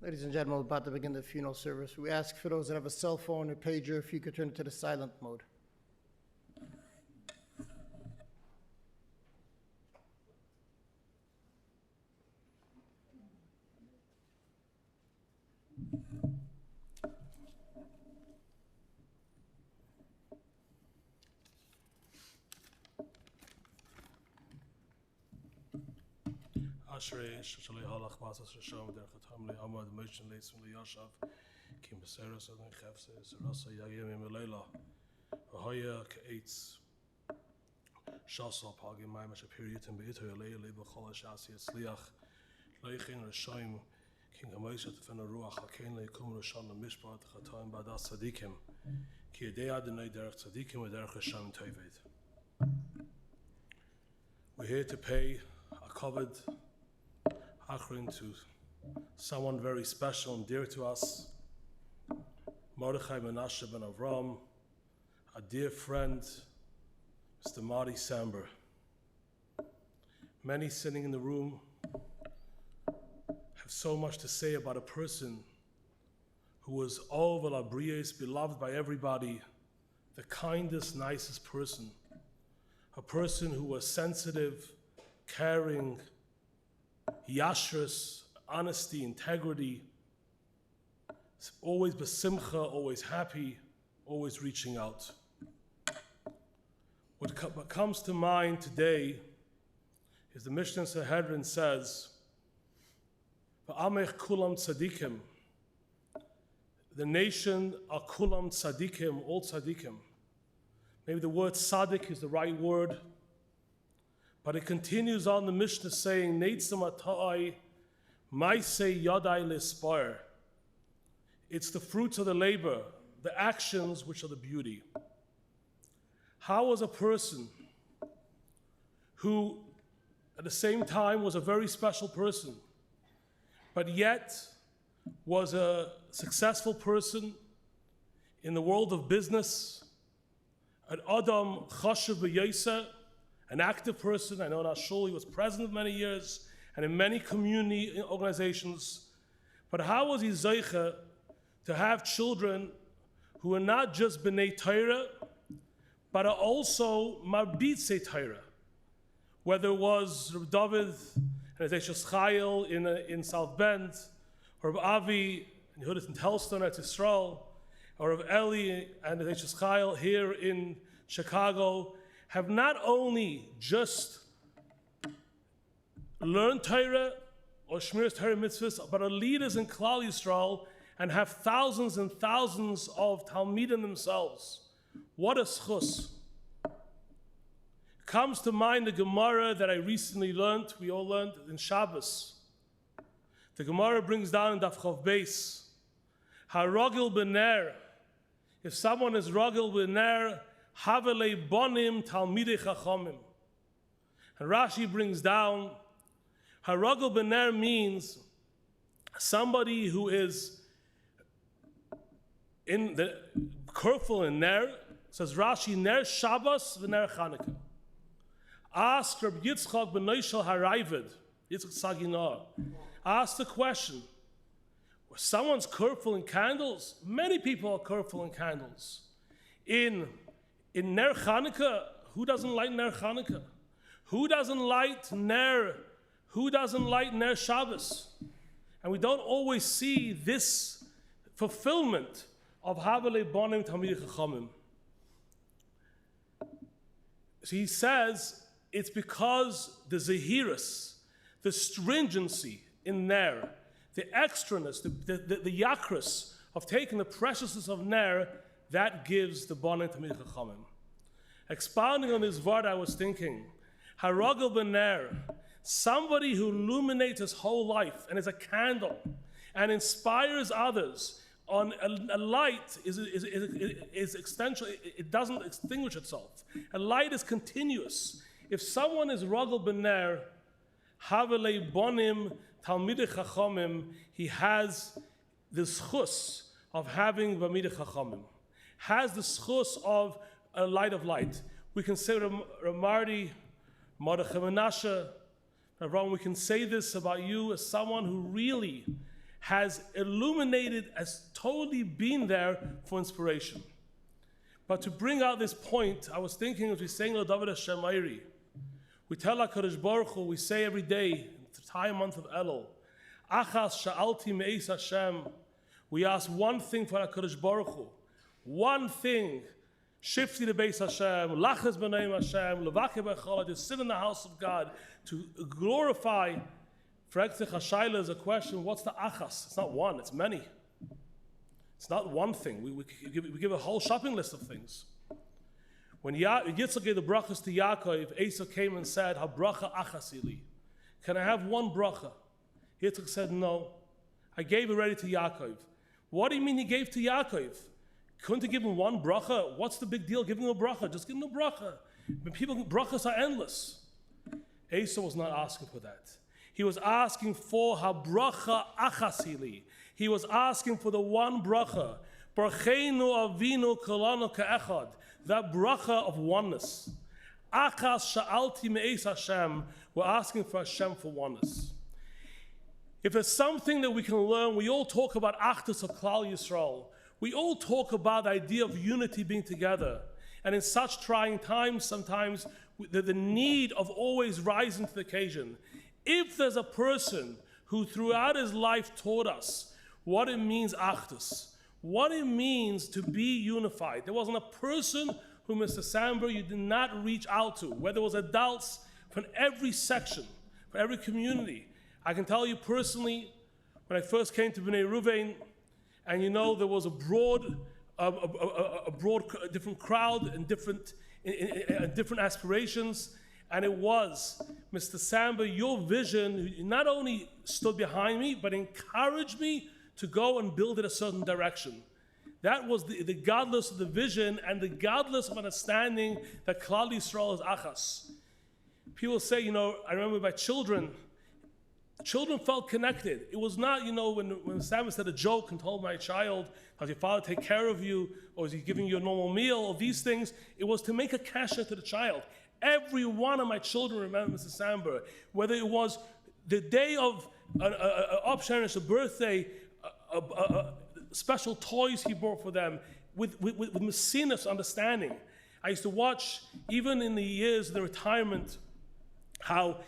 Ladies and gentlemen, we're about to begin the funeral service. We ask for those that have a cell phone or pager, if you could turn it to the silent mode. Ashrei Shalei Halach Masas Risham Derech Hamli Amad Moshe Leitzim Liyashav Kim Beseres Adon Chefse Serasa Yagim Melela V'Haya Keitz Shasal Pagim Maimash Apiriyatim Beito Yalei Leba Chol Shasi Etzliach Leichin Rishayim King Moshe Tefena Ruach Hakein Leikum Risham Mishpat Chataim Badas Tzadikim Ki Yedei Adonai Derech Tzadikim V'Derech Risham Teved. We're here to pay a covered Achrin to someone very special and dear to us, Mordechai Menashe ben Avram, a dear friend, Mr. M Samber. Many sitting in the room have so much to say about a person who was all Valabrius, beloved by everybody, the kindest, nicest person, a person who was sensitive, caring, yashrus, honesty, integrity, always besimcha, always happy, always reaching out. What comes to mind today is the Mishnah Sanhedrin says, "V'amech kulam tzadikim." The nation are kulam tzadikim, all tzadikim. Maybe the word tzaddik is the right word. But it continues on the Mishnah saying, Neitzim ata'ai maisei yadai lispar. It's the fruits of the labor, the actions which are the beauty. How was a person who at the same time was a very special person, but yet was a successful person in the world of business, an Adam chashuv b'yoseh, an active person? I know in our shul he was president for many years and in many community organizations. But how was he zeicha to have children who are not just b'nei Torah, but are also marbitzei Torah? Whether it was Reb David and Ezeshus Chayil in South Bend, or Reb Avi and Yehudas in Telston at Yisrael, or Reb Eli and Ezeshus Chayil here in Chicago, have not only just learned Torah or Shmiras Torah mitzvahs, but are leaders in Klal Yisrael and have thousands and thousands of Talmidim themselves. What a schus. Comes to mind the Gemara that I recently learned, we all learned in Shabbos. The Gemara brings down in Daf Chav Beis, Harogil b'ner, if someone is rogil b'ner, Havele bonim talmidei chachamim. And Rashi brings down, Harogel b'ner means somebody who is in the careful in ner. Says Rashi, ner Shabbos v'ner Chanukah. Ask Rabbi Yitzchak ben Noshel Harayvid, Yitzchak Saginar. Ask the question: well, someone's careful in candles. Many people are careful in candles. In Ner Chanukah, who doesn't light Ner Chanukah? Who doesn't light Ner Shabbos? And we don't always see this fulfillment of Havele Bonim Talmidei Chachamim. So he says it's because the Zehirus, the stringency in Ner, the extraness, the yakras of taking the preciousness of Ner, that gives the Bonim Talmidei Chachamim. Expounding on this word, I was thinking, Harogel b'ner, somebody who illuminates his whole life and is a candle and inspires others on a light is extension. It doesn't extinguish itself. A light is continuous. If someone is Rogel b'ner, Havele bonim Talmidei Chachamim, he has the schus of having Talmidei Chachamim, has the schus of a light of light. We can say Ramardi, Mordechai Menashe, Avram, we can say this about you as someone who really has illuminated, has totally been there for inspiration. But to bring out this point, I was thinking as we sang the David Hashem Ayri, we tell HaKadosh Baruch Hu, we say every day, in the entire month of Elul, Achas sha'alti me'es Hashem. We ask one thing for HaKadosh Baruch Hu, one thing. Shifti the Beis Hashem, Lachas b'neim Hashem, Levake b'chala, to sit in the house of God, to glorify. Fragzich HaShaila is a question, what's the achas? It's not one, it's many. It's not one thing. We give a whole shopping list of things. When Yitzchak gave the brachas to Yaakov, Esau came and said, Ha-bracha achasili. Can I have one bracha? Yitzchak said, no. I gave it already to Yaakov. What do you mean he gave to Yaakov? Couldn't he give him one bracha? What's the big deal giving him a bracha? Just give him a bracha. But brachas are endless. Esau was not asking for that. He was asking for ha-bracha achasili. He was asking for the one bracha. Barcheinu avinu kolanu ka'echad. That bracha of oneness. Achas sha'alti me'es Hashem. We're asking for Hashem for oneness. If there's something that we can learn, we all talk about achdus of Klal Yisrael. We all talk about the idea of unity being together. And in such trying times, sometimes the need of always rising to the occasion. If there's a person who throughout his life taught us what it means achdus, what it means to be unified, there wasn't a person who, Mr. Samber, you did not reach out to, whether it was adults from every section, from every community. I can tell you personally, when I first came to Bnei Ruvain, and there was a broad different crowd and different aspirations, and it was, Mr. Samber, your vision not only stood behind me, but encouraged me to go and build in a certain direction. That was the godless of the vision and the godless of understanding that Klal Yisrael is achas. People say, I remember my children felt connected. It was not, when Samber said a joke and told my child, does your father take care of you, or is he giving you a normal meal, or these things, it was to make a kasha to the child. Every one of my children remember Mr. Samber, whether it was the day of a birthday, special toys he bought for them, with messiness understanding. I used to watch, even in the years of the retirement, how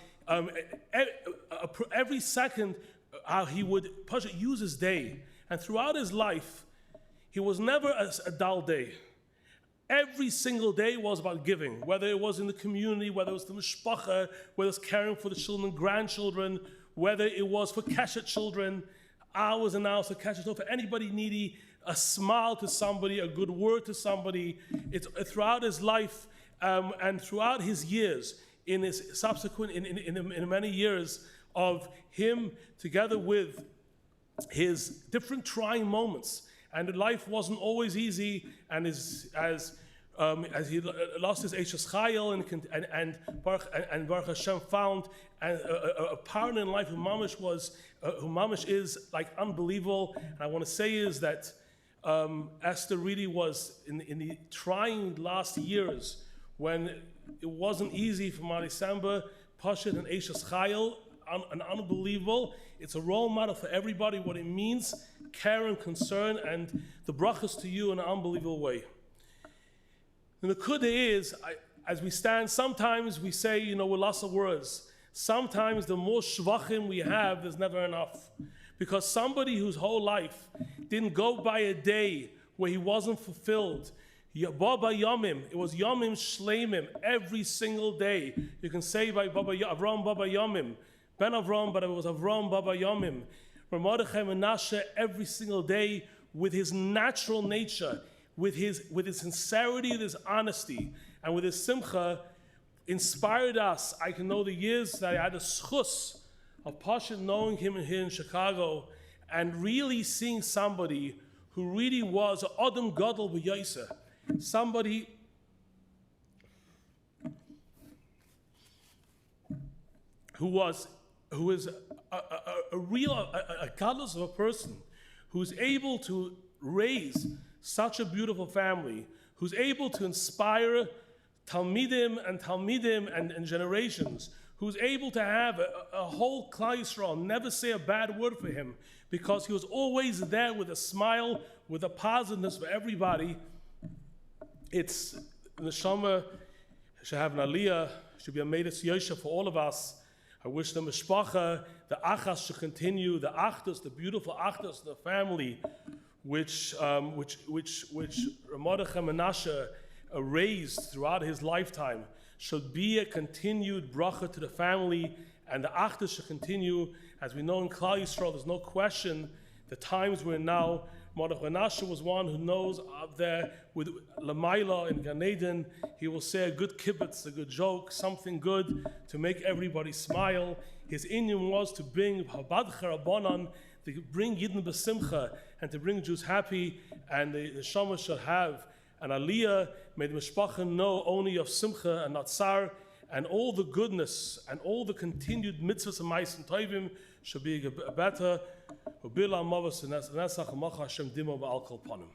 every second how he would use his day. And throughout his life, he was never a dull day. Every single day was about giving, whether it was in the community, whether it was the mishpacha, whether it was caring for the children, grandchildren, whether it was for keshet children, hours and hours for keshet, for anybody needy, a smile to somebody, a good word to somebody. It's throughout his life and throughout his years, in his subsequent, in many years of him together with his different trying moments. And life wasn't always easy, and as he lost his Eishes Chayil and Baruch Hashem found a partner in life who Mamish is like unbelievable. And I want to say is that Esther really was in the trying last years when it wasn't easy for Mari Samber, Pashit and Eishes Chayil, an unbelievable. It's a role model for everybody, what it means, care and concern, and the brachas to you in an unbelievable way. And the kudah is, as we stand, sometimes we say, we're lots of words. Sometimes the more shvachim we have, there's never enough. Because somebody whose whole life didn't go by a day where he wasn't fulfilled. Baba Yomim, it was Yomim Shleimim, every single day. You can say by Avram Baba Yomim, Ben Avram, but it was Avram Baba Yomim. Mordechai Menashe, every single day, with his natural nature, with his sincerity, with his honesty, and with his simcha, inspired us. I can know the years that I had a schus of Pasha knowing him here in Chicago, and really seeing somebody who really was Adam Gadol B'Yoseh, somebody who is a real godless of a person, who's able to raise such a beautiful family, who's able to inspire Talmidim and generations, who's able to have a whole Klal Yisrael never say a bad word for him, because he was always there with a smile, with a positiveness for everybody. It's neshama should have an aliyah, should be a Medes Yosha for all of us. I wish the mishpacha, the achas should continue, the achdus, the beautiful achdus, the family, which Mordechai Menashe raised throughout his lifetime, should be a continued bracha to the family, and the achdus should continue. As we know in Klal Yisrael, there's no question the times we're in now. Mordechai Menashe was one who knows up there with Lamaila in Gan Eden, he will say a good kibbutz, a good joke, something good to make everybody smile. His inyan was to bring Habad Charabonan, to bring Yidden B'Simcha, and to bring Jews happy, and the Neshama should have an aliyah, may the mishpacha know only of simcha and not tsar, and all the goodness and all the continued mitzvahs and ma'asim tovim should be a better. Ubila mavas nesach macha Hashem dimo ba'al kol panim.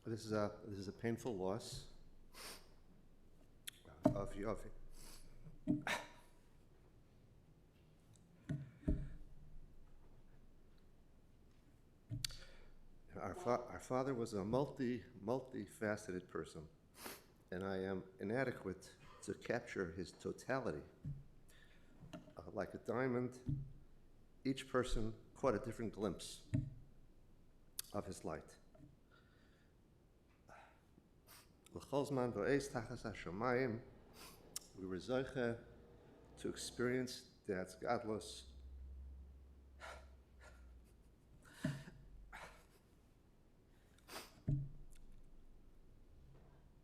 This is a painful loss of Yovi. Our father was a multifaceted person, and I am inadequate to capture his totality. Like a diamond, each person caught a different glimpse of his light. We were zeiche to experience Dad's godless.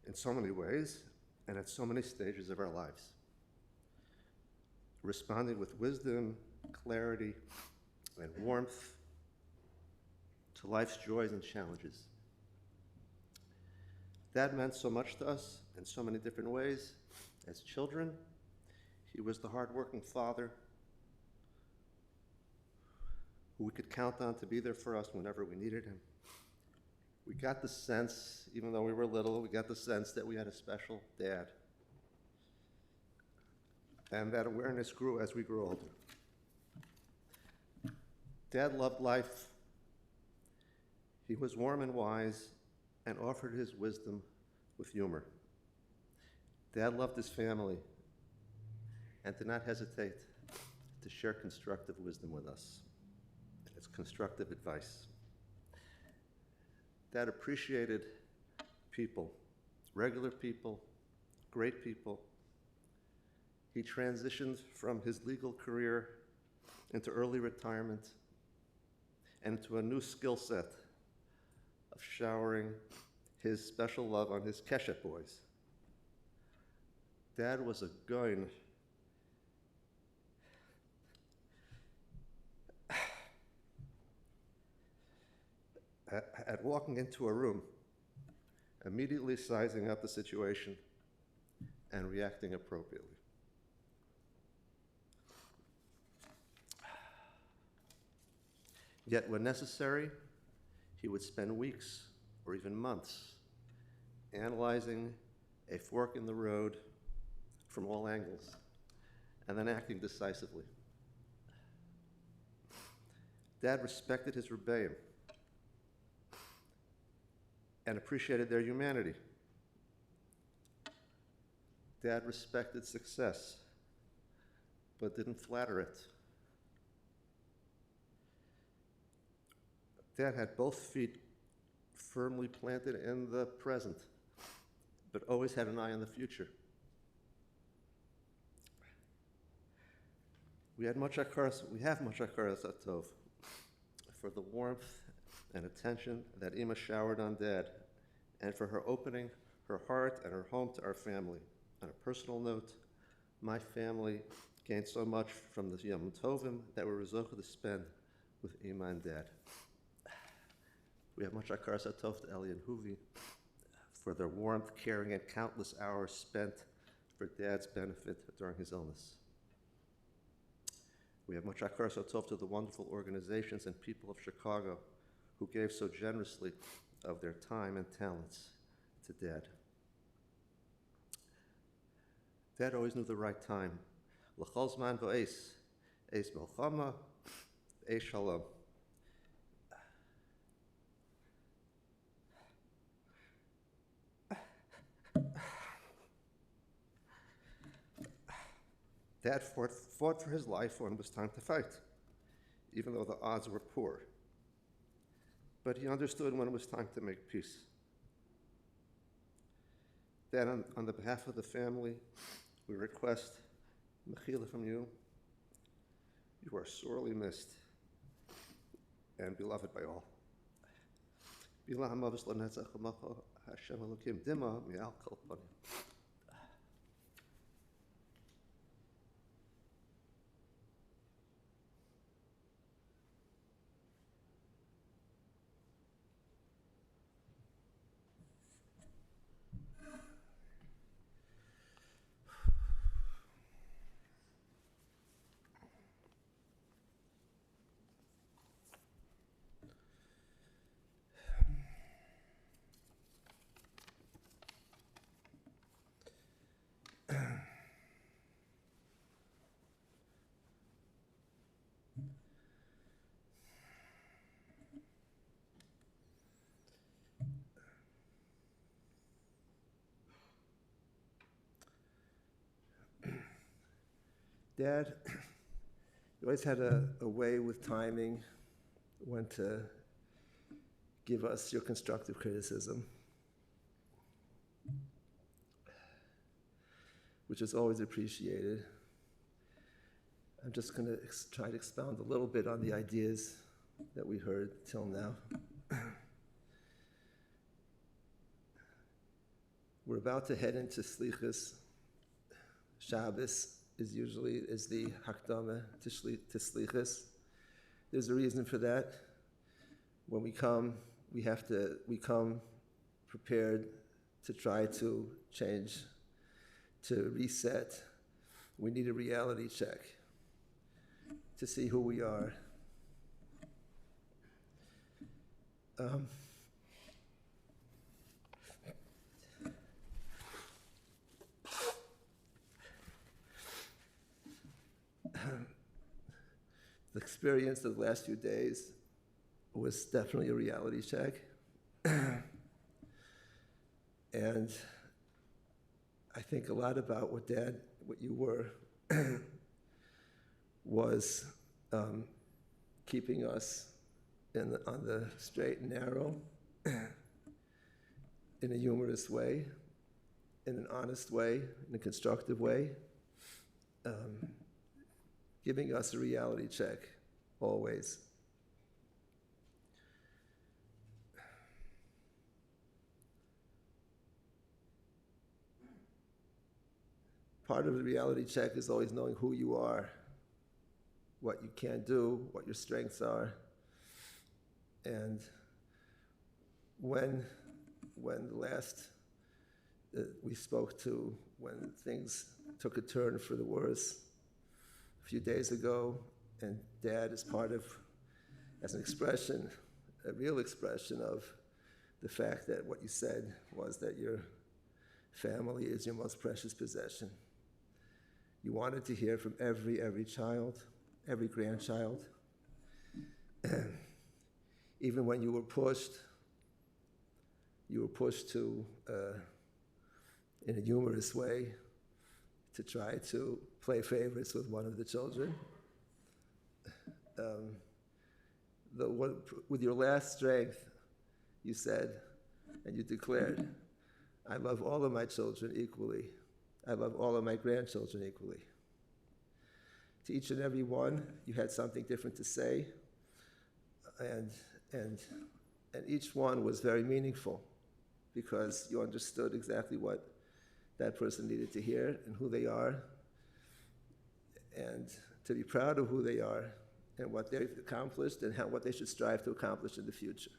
In so many ways and at so many stages of our lives. Responding with wisdom, clarity, and warmth to life's joys and challenges. Dad meant so much to us in so many different ways. As children, he was the hardworking father who we could count on to be there for us whenever we needed him. We got the sense, even though we were little, we got the sense that we had a special dad. And that awareness grew as we grew older. Dad loved life. He was warm and wise and offered his wisdom with humor. Dad loved his family and did not hesitate to share constructive wisdom with us. It's constructive advice. Dad appreciated people, regular people, great people. He transitioned from his legal career into early retirement and into a new skill set of showering his special love on his Keshet boys. Dad was a goin. At walking into a room, immediately sizing up the situation and reacting appropriately. Yet when necessary, he would spend weeks or even months analyzing a fork in the road from all angles and then acting decisively. Dad respected his rebbeim and appreciated their humanity. Dad respected success, but didn't flatter it. Dad had both feet firmly planted in the present, but always had an eye on the future. We have much hakaras atov for the warmth and attention that Ima showered on Dad, and for her opening her heart and her home to our family. On a personal note, my family gained so much from the Yom Tovim that we're zocheh to spend with Ima and Dad. We have much hakaras atov to Eli and Huvi for their warmth, caring, and countless hours spent for Dad's benefit during his illness. We have much hakar tov to the wonderful organizations and people of Chicago who gave so generously of their time and talents to Dad. Dad always knew the right time. L'chol zman v'eis, eis melchama, eis shalom. Dad fought for his life when it was time to fight, even though the odds were poor. But he understood when it was time to make peace. Dad, on the behalf of the family, we request mechila from you. You are sorely missed and beloved by all. Bila hamavis lanetzach hamacha Hashem Elokim dima mi'al kol panim. Dad, you always had a way with timing when to give us your constructive criticism, which is always appreciated. I'm just going to try to expound a little bit on the ideas that we heard till now. We're about to head into Slichus. Shabbos is the hakdama to Slichus. There's a reason for that. When we come, we come prepared to try to change, to reset. We need a reality check to see who we are. The experience of the last few days was definitely a reality check. And I think a lot about what you were, was keeping us on the straight and narrow in a humorous way, in an honest way, in a constructive way. Giving us a reality check, always. Part of the reality check is always knowing who you are, what you can do, what your strengths are. And when the last we spoke to, when things took a turn for the worse, a few days ago, and Dad is as an expression, a real expression of the fact that what you said was that your family is your most precious possession. You wanted to hear from every child, every grandchild. Even when you were pushed to, in a humorous way, to try to play favorites with one of the children. With your last strength, you said, and you declared, I love all of my children equally. I love all of my grandchildren equally. To each and every one, you had something different to say, and each one was very meaningful because you understood exactly what that person needed to hear and who they are, and to be proud of who they are and what they've accomplished and what they should strive to accomplish in the future.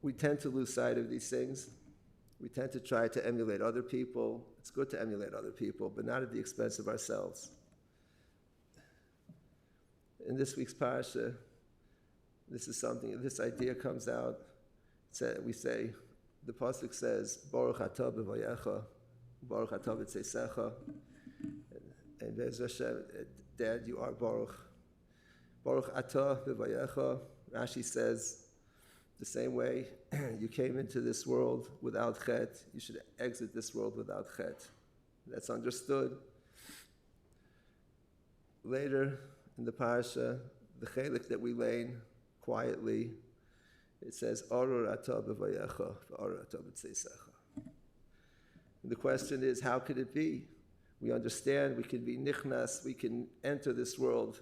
we tend to lose sight of these things. We tend to try to emulate other people. It's good to emulate other people, but not at the expense of ourselves. In this week's parasha, this idea comes out. We say, the pasuk says, Baruch atah b'vayecha, Baruch atah b'tzeisecha, and Be'ez Hashem, Dad, you are Baruch. Baruch atah b'vayecha, Rashi says, the same way you came into this world without chet, you should exit this world without chet. That's understood. Later in the parasha, the chelik that we lane quietly, it says, Oror atah b'vayecha, v'oror atah b'tzeisecha. The question is, how could it be? We understand we can be nichnas, we can enter this world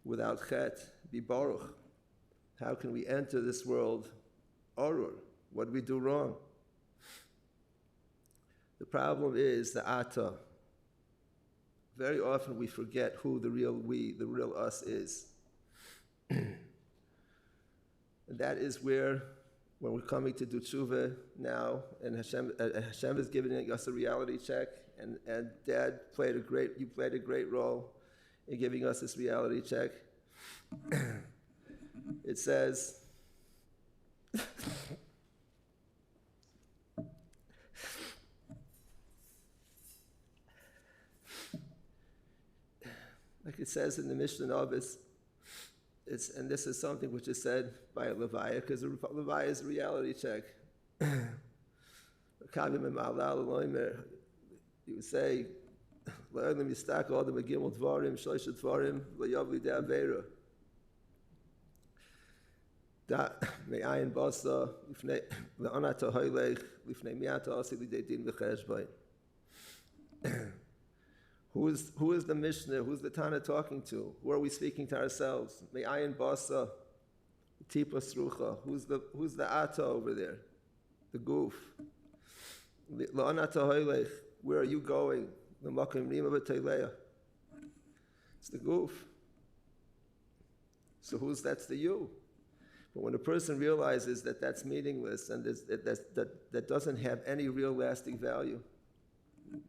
without chet, be baruch. How can we enter this world oror? What do we do wrong? The problem is the ata. Very often we forget who the real we, the real us is. And that is where, when we're coming to do tshuva now, and Hashem is giving us a reality check, and Dad you played a great role in giving us this reality check. It says, like it says in the Mishnah Novis, and this is something which is said by a Levaya, because a Levaya is a reality check. You would say, me'ayin basa le'anata hoylech lifnei miata asi lidei din v'cheshbon. Who is the Mishnah? Who's the Tana talking to? Who are we speaking to ourselves? Me'ayin basa tipa srucha. Who's the ata over there? The goof. Le'anata hoylech. Where are you going? L'makom rima v'teileya. It's the goof. So that's the you. But when a person realizes that that's meaningless and that doesn't have any real lasting value,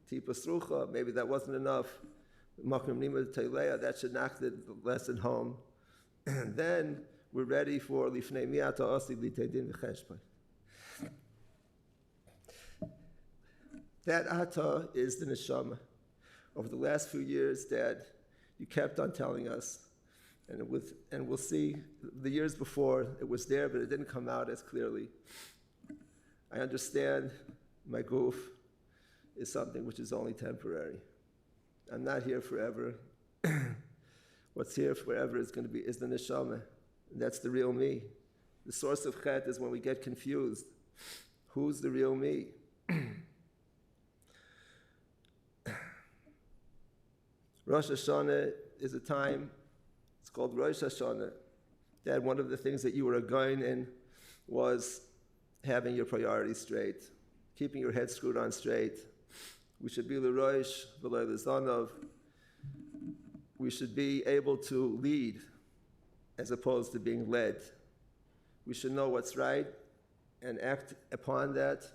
tipa srucha, maybe that wasn't enough. Makom nima teilea, that should knock the lesson home. And then we're ready for lifnei miata asi litedin v'cheshbon. That ata is the neshama. Over the last few years, Dad, you kept on telling us. And we'll see, the years before, it was there, but it didn't come out as clearly. I understand my goof is something which is only temporary. I'm not here forever. What's here forever is the neshama. And that's the real me. The source of chet is when we get confused. Who's the real me? Rosh Hashanah is a time. It's called Rosh Hashanah. Dad, one of the things that you were going in was having your priorities straight, keeping your head screwed on straight. We should be l'rosh v'lo l'zanav. We should be able to lead as opposed to being led. We should know what's right and act upon that.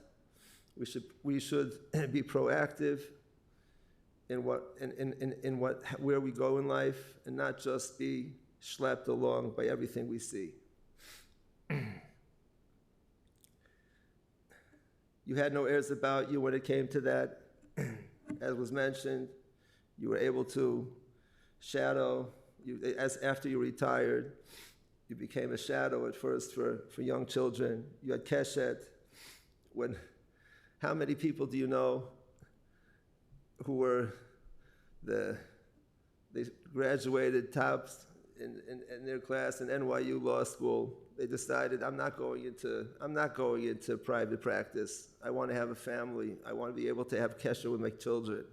We should be proactive where we go in life, and not just be schlepped along by everything we see. You had no airs about you when it came to that. As was mentioned, you were able to shadow. After you retired, you became a shadow at first for young children. You had keshet. How many people do you know who were they graduated tops in their class in NYU Law School? They decided, I'm not going into private practice. I want to have a family. I want to be able to have kesher with my children.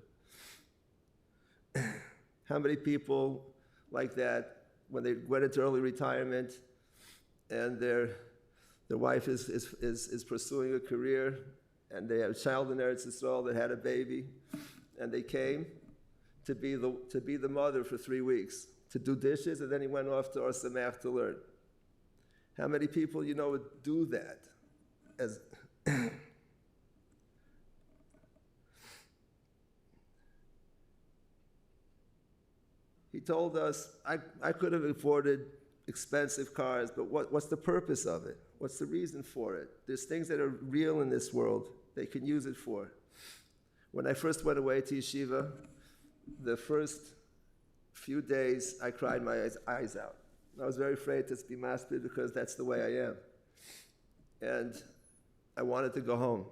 How many people like that, when they went into early retirement and their wife is pursuing a career, and they have a child in Eretz Yisrael that had a baby, and they came to be the mother for 3 weeks, to do dishes, and then he went off to Or Sameach to learn. How many people you know would do that? As he told us, I could have afforded expensive cars, but what's the purpose of it? What's the reason for it? There's things that are real in this world they can use it for. When I first went away to yeshiva, the first few days I cried my eyes out. I was very afraid to be maspid because that's the way I am. And I wanted to go home.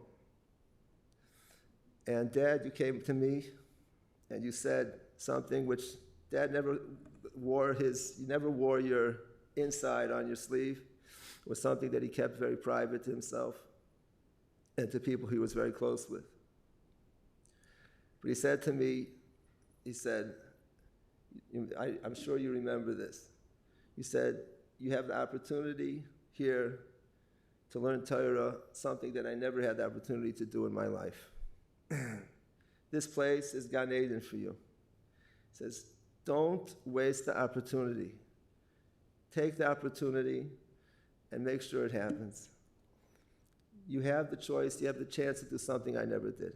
And Dad, you came to me and you said something which Dad never wore you never wore your inside on your sleeve. It was something that he kept very private to himself and to people he was very close with. But he said to me, he said, I'm sure you remember this. He said, you have the opportunity here to learn Torah, something that I never had the opportunity to do in my life. This place is Gan Eden for you. He says, don't waste the opportunity. Take the opportunity and make sure it happens. You have the choice, you have the chance to do something I never did.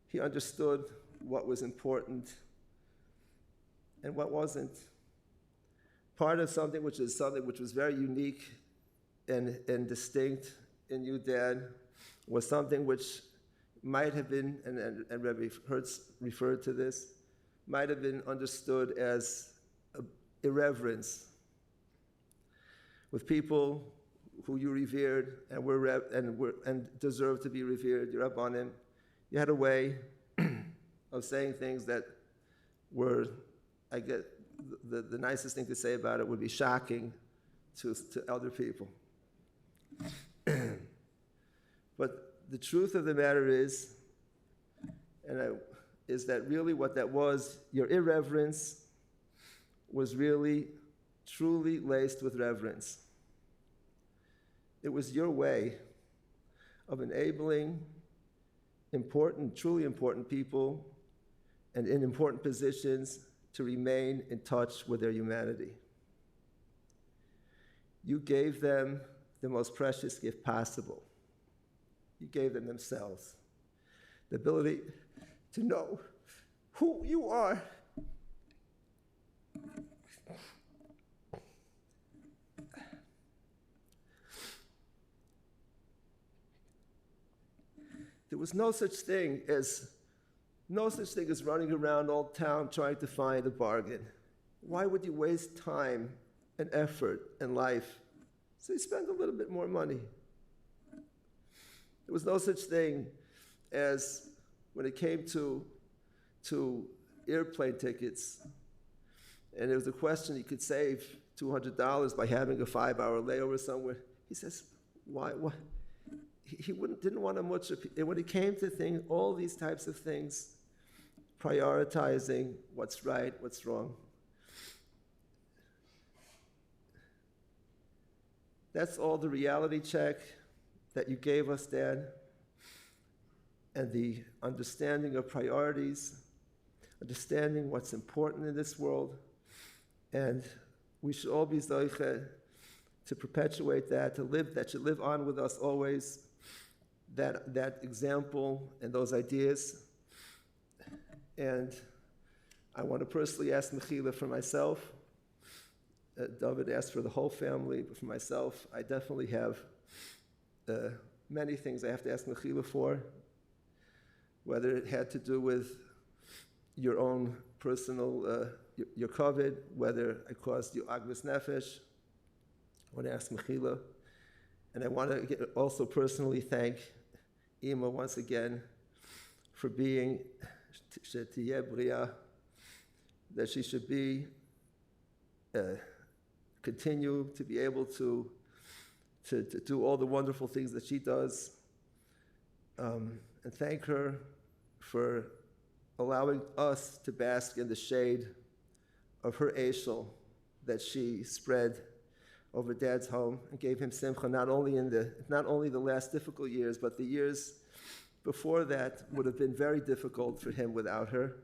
He understood what was important and what wasn't. Part of something which was very unique and distinct in you, Dad, was something which might have been, and Rebbe Hertz referred to this, might have been understood as irreverence with people who you revered and deserved to be revered, your Rabbanim. You had a way of saying things that were, I get, the nicest thing to say about it would be shocking to other people. But the truth of the matter is that really what that was, your irreverence was really, truly laced with reverence. It was your way of enabling truly important people and in important positions to remain in touch with their humanity. You gave them the most precious gift possible. You gave them themselves, the ability to know who you are. There was no such thing as running around old town trying to find a bargain. Why would you waste time and effort and life? So you spend a little bit more money. There was no such thing as when it came to airplane tickets, and there was a question you could save $200 by having a 5-hour layover somewhere. He says, why? He didn't want to much. And when it came to all these types of things, prioritizing what's right, what's wrong. That's all the reality check that you gave us, Dad, and the understanding of priorities, understanding what's important in this world, and we should all be zoche to perpetuate that, that should live on with us always, that example and those ideas. And I want to personally ask Mechila for myself. David asked for the whole family, but for myself, I definitely have many things I have to ask Mechila for, whether it had to do with your own personal, your COVID, whether I caused you agmas nefesh. I want to ask Mechila. And I want to also personally thank Ima once again for being shetiyeh bria, that she should be, continue to be able to do all the wonderful things that she does, and thank her for allowing us to bask in the shade of her eshel that she spread over Dad's home and gave him simcha, not only the last difficult years, but the years before that would have been very difficult for him without her.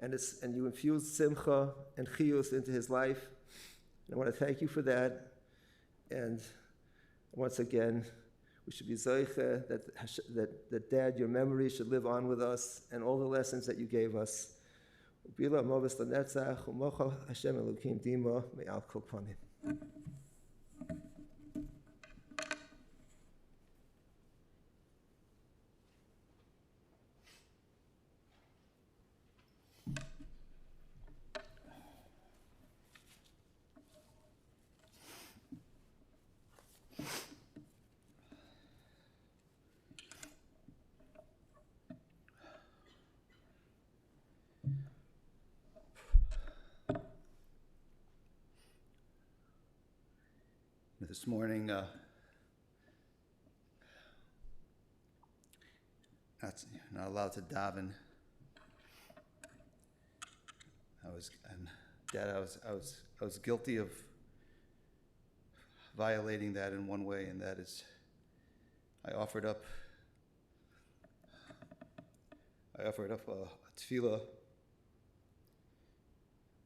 And you infused simcha and chiyus into his life. And I want to thank you for that. And once again, we should be zoiche that Dad, your memory should live on with us and all the lessons that you gave us. Bila movis lenetzach u'mocha Hashem Elokim dimo me'al kol panim. This morning, not allowed to daven. Dad, I was guilty of violating that in one way, and that is, I offered up a tefillah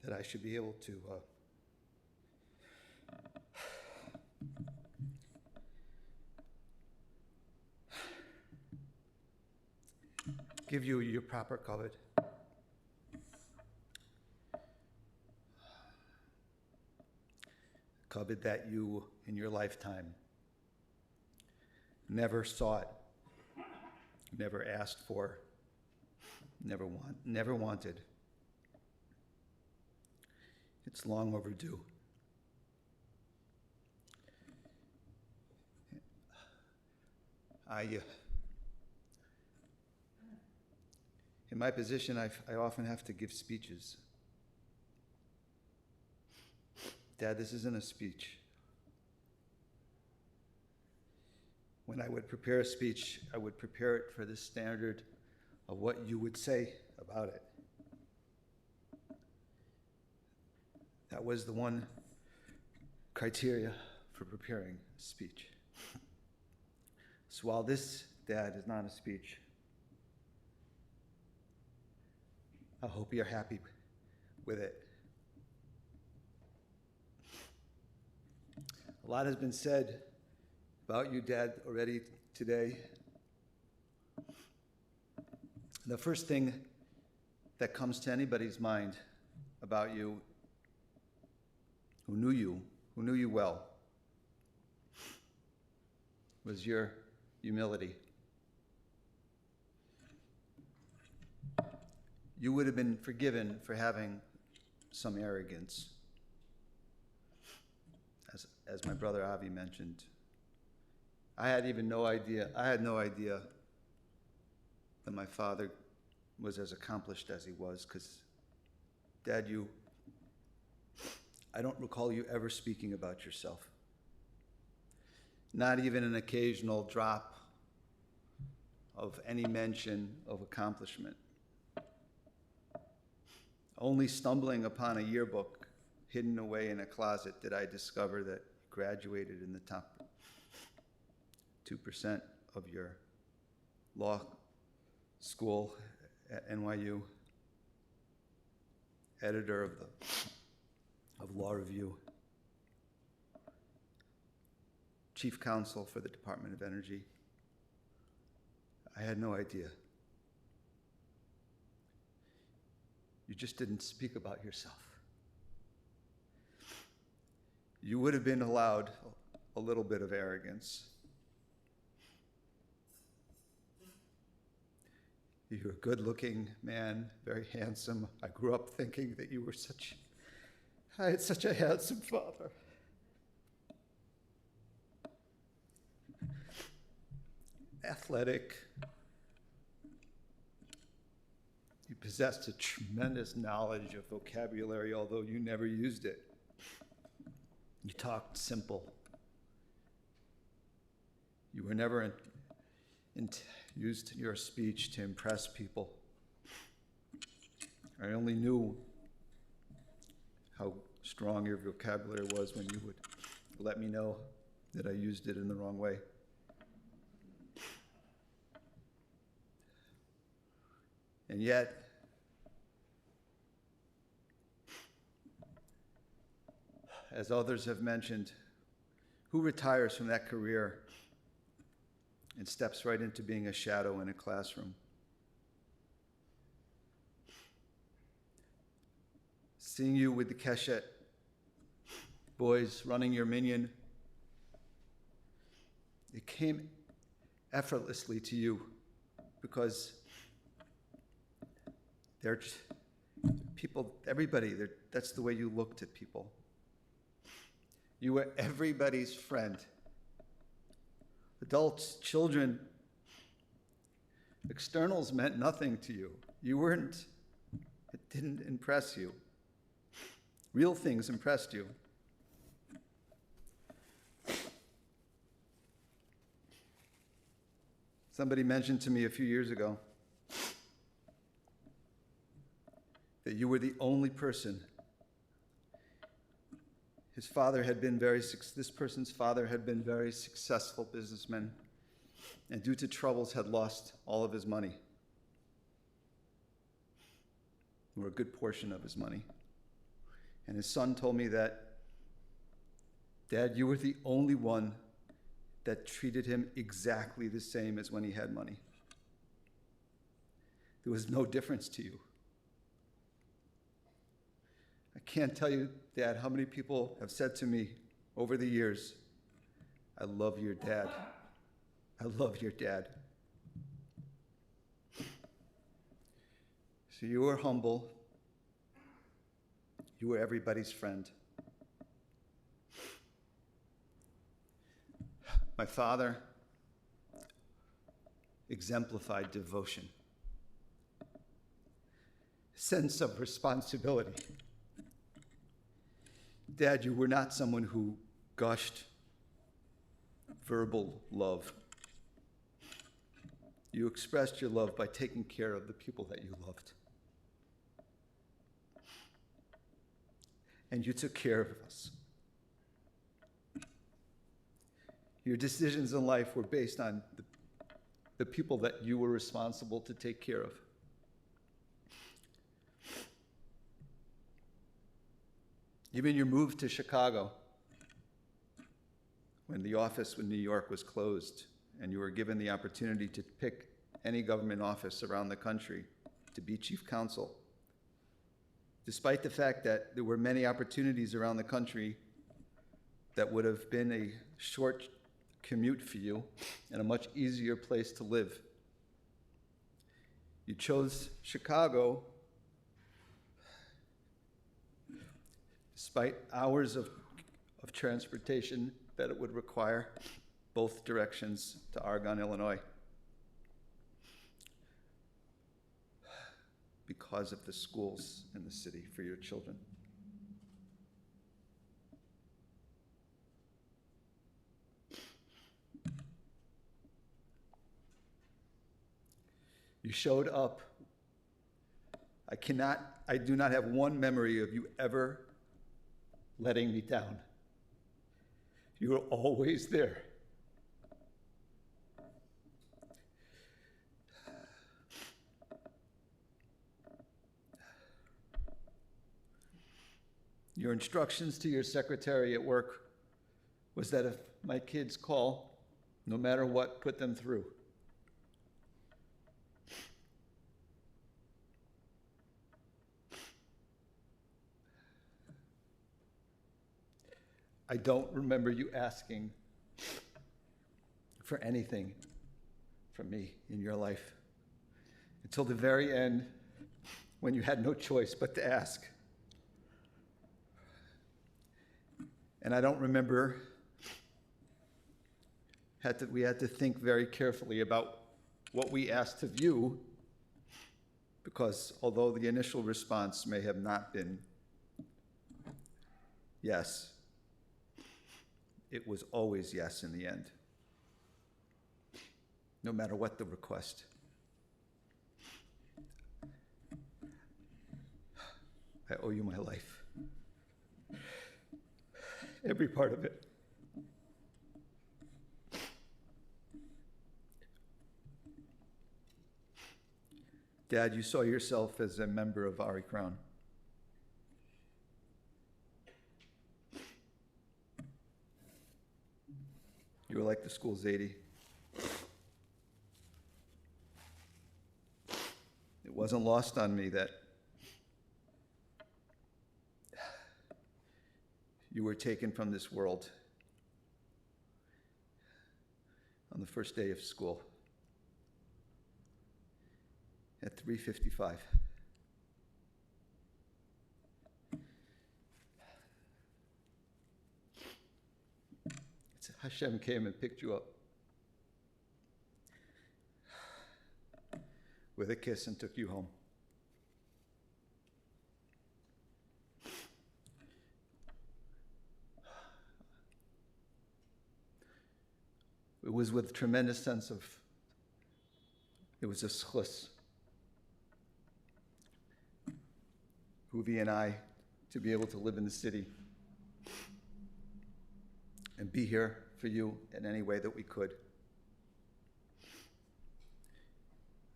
that I should be able to give you your proper kavod. Kavod that you, in your lifetime, never sought, never asked for, never wanted. It's long overdue. In my position, I often have to give speeches. Dad, this isn't a speech. When I would prepare a speech, I would prepare it for the standard of what you would say about it. That was the one criteria for preparing a speech. So while this, Dad, is not a speech, I hope you're happy with it. A lot has been said about you, Dad, already today. The first thing that comes to anybody's mind about you who knew you well, was your humility. You would have been forgiven for having some arrogance. As my brother Avi mentioned, I had no idea that my father was as accomplished as he was, because, Dad, I don't recall you ever speaking about yourself. Not even an occasional drop of any mention of accomplishment. Only stumbling upon a yearbook hidden away in a closet did I discover that you graduated in the top 2% of your law school at NYU, editor of Law Review, chief counsel for the Department of Energy. I had no idea. You just didn't speak about yourself. You would have been allowed a little bit of arrogance. You're a good-looking man, very handsome. I grew up thinking that you were I had such a handsome father. Athletic. You possessed a tremendous knowledge of vocabulary, although you never used it. You talked simple. You were never used your speech to impress people. I only knew how strong your vocabulary was when you would let me know that I used it in the wrong way. And as others have mentioned, who retires from that career and steps right into being a shadow in a classroom? Seeing you with the Keshet boys running your minyan, it came effortlessly to you because they're people, everybody, that's the way you looked at people. You were everybody's friend. Adults, children, externals meant nothing to you. It didn't impress you. Real things impressed you. Somebody mentioned to me a few years ago that you were the only person. This person's father had been very successful businessman, and due to troubles had lost all of his money, or a good portion of his money. And his son told me that, Dad, you were the only one that treated him exactly the same as when he had money. There was no difference to you. I can't tell you, Dad, how many people have said to me over the years, I love your dad. I love your dad. So you were humble. You were everybody's friend. My father exemplified devotion, sense of responsibility. Dad, you were not someone who gushed verbal love. You expressed your love by taking care of the people that you loved. And you took care of us. Your decisions in life were based on the people that you were responsible to take care of. Even your move to Chicago, when the office in New York was closed and you were given the opportunity to pick any government office around the country to be chief counsel, despite the fact that there were many opportunities around the country that would have been a short commute for you and a much easier place to live, you chose Chicago despite hours of transportation that it would require, both directions to Argonne, Illinois, because of the schools in the city for your children. You showed up. I do not have one memory of you ever letting me down. You were always there. Your instructions to your secretary at work was that if my kids call, no matter what, put them through. I don't remember you asking for anything from me in your life until the very end, when you had no choice but to ask. And I don't remember, we had to think very carefully about what we asked of you, because although the initial response may have not been yes, it was always yes in the end, no matter what the request. I owe you my life. Every part of it. Dad, you saw yourself as a member of Ari Crown. never liked the school Zadie. It wasn't lost on me that you were taken from this world on the first day of school at 3:55. Hashem came and picked you up with a kiss and took you home. It was with tremendous sense of, it was a schus. Huvi and I, to be able to live in the city and be here for you in any way that we could.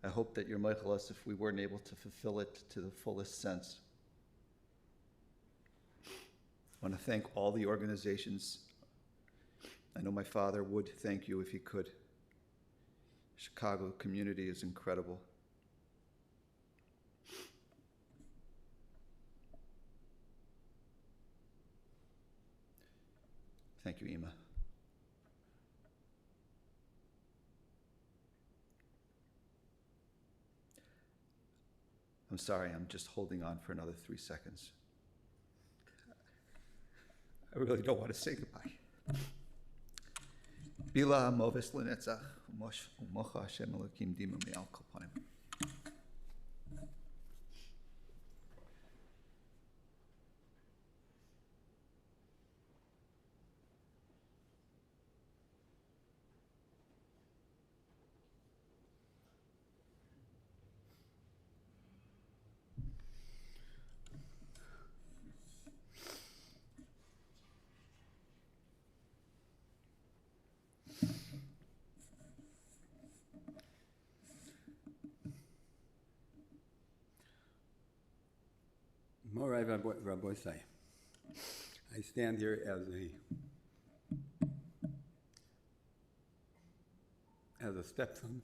I hope that you're meichel us if we weren't able to fulfill it to the fullest sense. I want to thank all the organizations. I know my father would thank you if he could. Chicago community is incredible. Thank you, Ima. I'm sorry, I'm just holding on for another 3 seconds. I really don't want to say goodbye. Bila movis lenetzach, umocha Hashem Elokim dima me'al kol panim. Morai Rabbi say, I stand here as a stepson.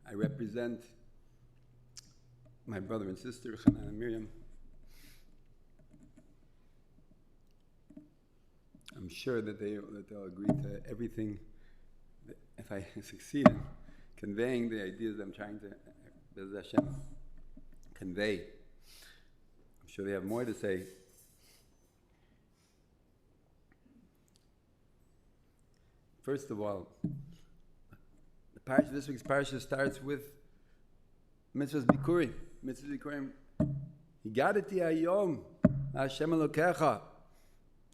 I represent my brother and sister, Hanan and Miriam. I'm sure that they'll agree to everything that if I succeed in conveying the ideas I'm trying to, B'ez Hashem, convey. I'm sure they have more to say. First of all, this week's parsha starts with mitzvahs bikurim. Mitzvahs bikurim. Higadati hayom Hashem Elokecha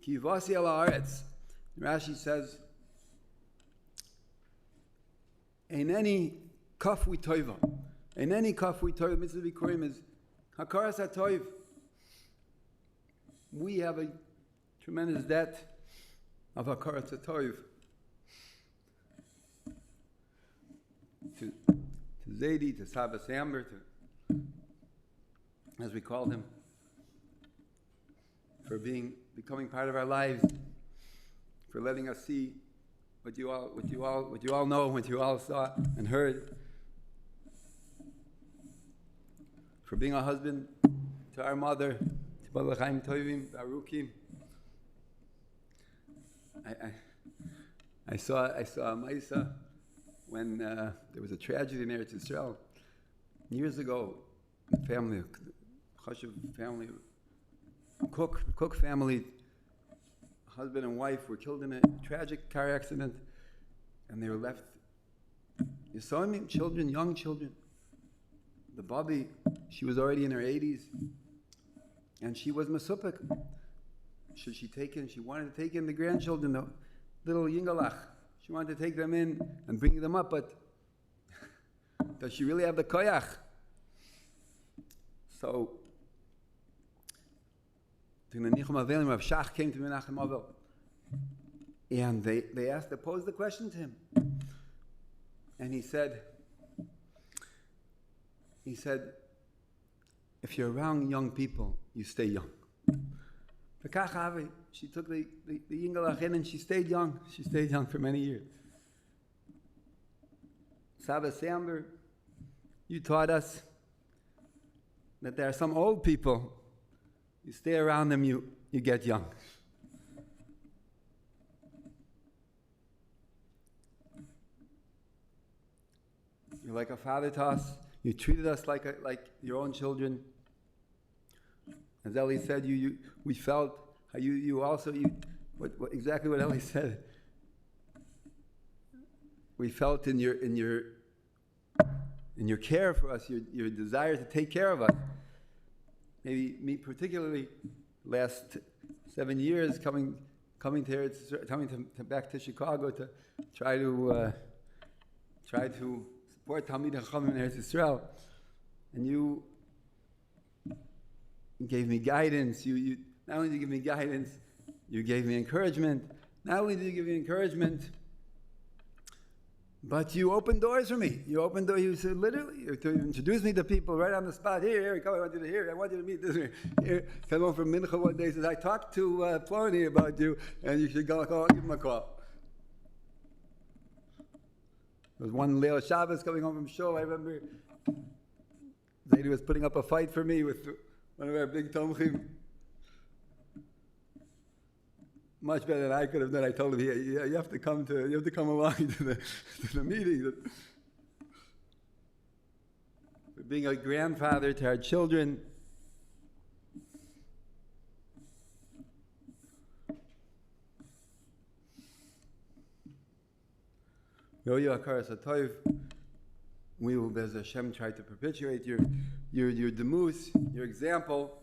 ki yivasi al haaretz. Rashi says, "Eineni kafui toiva." Eineni kafui toiva. Mitzvah bikurim is hakaras hatoiv. We have a tremendous debt of hakaras hatoiv to Zadie, to M Samber, as we called him, for becoming part of our lives, for letting us see what you all know, what you all saw and heard, for being a husband to our mother, to Balachayim Tovim, Baruchim. I saw a Maisa when there was a tragedy in Eretz Yisrael years ago. The family, Chashuv family, Cook family, husband and wife were killed in a tragic car accident, and they were left. You saw him, children, young children. The Bobby, she was already in her 80s, and she was masupik. Should she take in? She wanted to take in the grandchildren, the little Yingalach. She wanted to take them in and bring them up, but does she really have the koyach? So, the Nichum Avelim, Rav Shach came to Menachem Avel, and they posed the question to him, and he said, if you're around young people, you stay young. She took the Yingalach in and she stayed young. She stayed young for many years. Saba Samber, you taught us that there are some old people, you stay around them, you get young. You're like a father to us. You treated us like your own children. As Eli said, we felt how exactly what Eli said. We felt in your care for us, your desire to take care of us. Maybe me particularly, last 7 years coming back to Chicago to try to support Talmid Chachamim in Eretz Yisrael, and you gave me guidance. You not only did you give me guidance, you gave me encouragement. Not only did you give me encouragement, but you opened doors for me. You opened doors. You said literally to introduce me to people right on the spot. Here, come. I want you to hear. I want you to meet this. Here, come home from Mincha one day. Says I talked to Plony about you, and you should go give him a call. There was one Leil Shabbos coming home from Shul. I remember Zaidi was putting up a fight for me with one of our big Tomchim. Much better than I could have done. I told him, you have to come along to the meeting. For being a grandfather to our children. We will, Bez Hashem, try to perpetuate your demus, your example,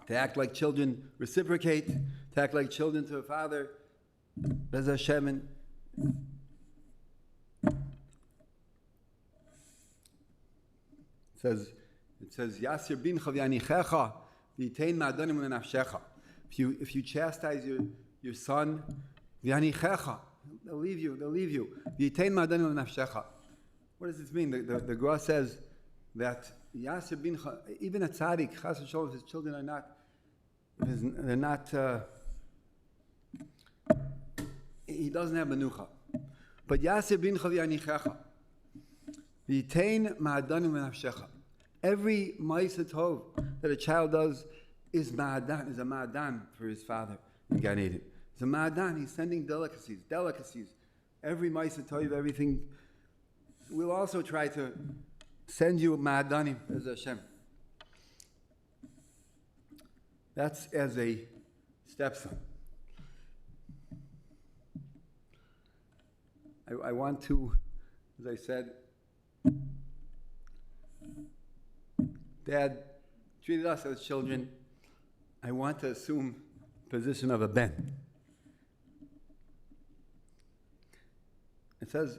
to act like children, reciprocate, to act like children to a father, Bez Hashem. And it says, Yasir bin chaviyanichecha, v'yitain ma'adanim u'nafshecha. If you chastise your son, v'yanichecha, they'll leave you. V'yitain ma'adanim u'nafshecha. What does this mean? The Gra says that Yasir bin, even a tzaddik, chas v'sholom, his children are not, he doesn't have menucha. But Yasir bin chaviyanichecha, v'yitain ma'adanim u'nafshecha. Every ma'aseh tov that a child does is a ma'adan for his father in Gan Eden. It's a ma'adan. He's sending delicacies. Every ma'aseh tov, everything. We'll also try to send you ma'adanim as Hashem. That's as a stepson. I want to, as I said, Dad treated us as children. I want to assume the position of a ben. It says,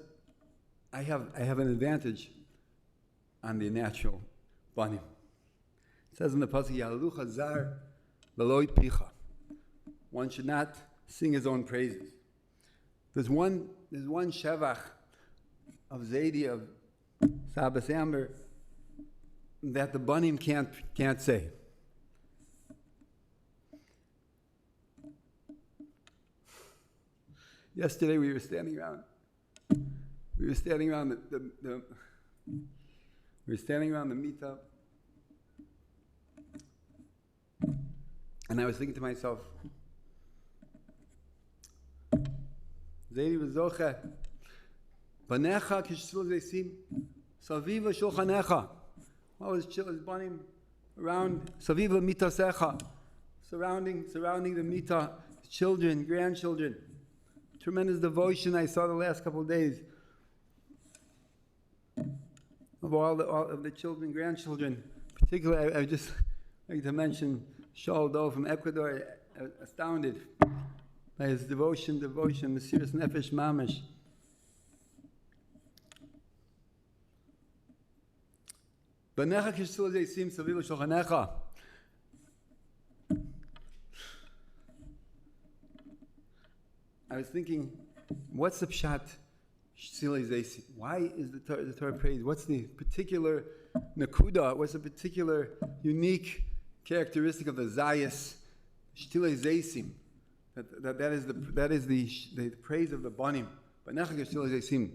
I have an advantage on the natural banim. It says in the pasuk, Yalucha zar v'lo picha. One should not sing his own praises. There's one shevach of Zaidi, of Saba Samber, that the banim can't say. Yesterday we were standing around the meetup, and I was thinking to myself, Zaidi was zoche, banecha kishsul zeisim, saviva shulchanecha. All his banim around saviva mitasecha, surrounding the mita, children, grandchildren. Tremendous devotion I saw the last couple of days of all of the children, grandchildren. Particularly, I just like to mention Shaul Doe from Ecuador, astounded by his devotion, Mesiras Nefesh Mamish. Banecha kishsul zeisim saviv l'shulchanecha. I was thinking, what's the pshat sh'silei zeisim? Why is the Torah praised? What's the particular nakuda? What's the particular unique characteristic of the Zayas, Shtile Zaysim. That is the praise of the Banim. Banecha Shtile Zaysim.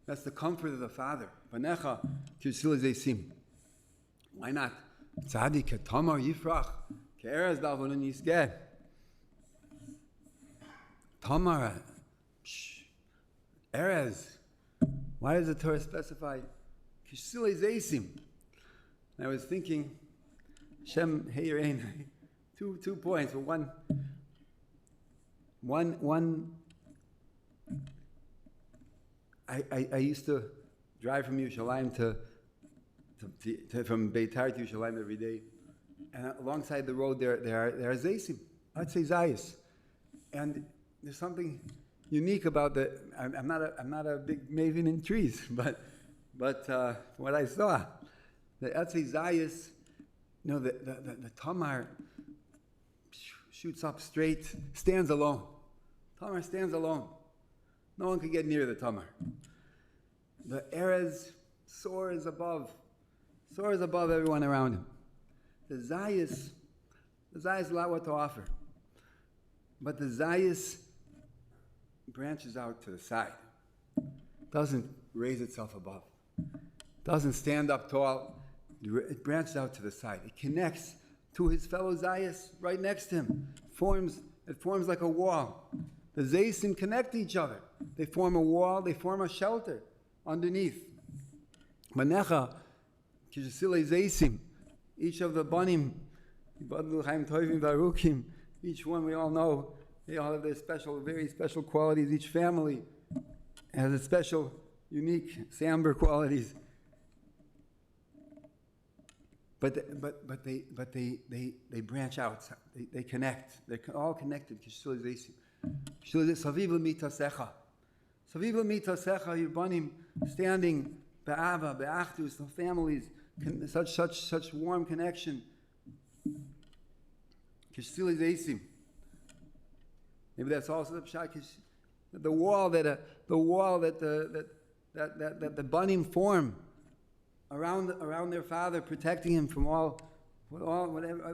That's the comfort of the father. Banecha Shtile Zaysim. Why not? Tzadik Tamar Yifrach Ke'eraz Dalvon Yisgeh. Tamar, Erez. Why does the Torah specify Kishile Zaysim? I was thinking, Shem Heirein, two points. Well, one. I used to drive from Yerushalayim from Beitar to Yerushalayim every day, and alongside the road there are Zaysim. I'd say Zayis, and there's something unique about the. I'm not a big maven in trees, but what I saw, the Etzei Zayis, the Tamar shoots up straight, stands alone. Tamar stands alone. No one could get near the Tamar. The Erez soars above everyone around him. The Zayis a lot what to offer. But the Zayis branches out to the side. Doesn't raise itself above. Doesn't stand up tall. It branches out to the side. It connects to his fellow Zayis right next to him. It forms like a wall. The Zaysim connect to each other. They form a wall, they form a shelter underneath. Manecha, Kishisile Zaysim, each of the Banim, each one we all know, they all have their special, very special qualities. Each family has its special, unique Samber qualities. But they branch out. They connect. They're all connected. Saviv l'mitasecha. Saviv l'mitasecha. Your banim standing be'ava, be'achdus, the families, such warm connection. Maybe that's also the pshat. The wall that the banim form around their father, protecting him from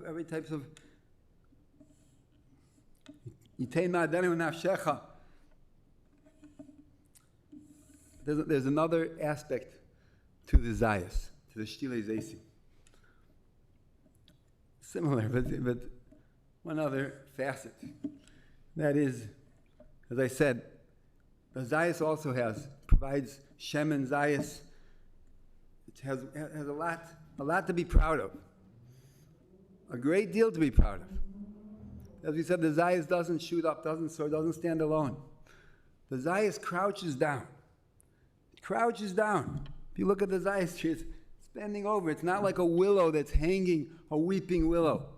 every types of. There's another aspect to the Zayas, to the Shtile Zaysim. Similar, but one other facet. That is, as I said, the Zayas also provides Shem and Zayas. It has a lot to be proud of. A great deal to be proud of. As we said, the Zayas doesn't shoot up, doesn't soar, doesn't stand alone. The Zayas crouches down. It crouches down. If you look at the Zayas tree, it's bending over. It's not like a willow that's hanging, a weeping willow.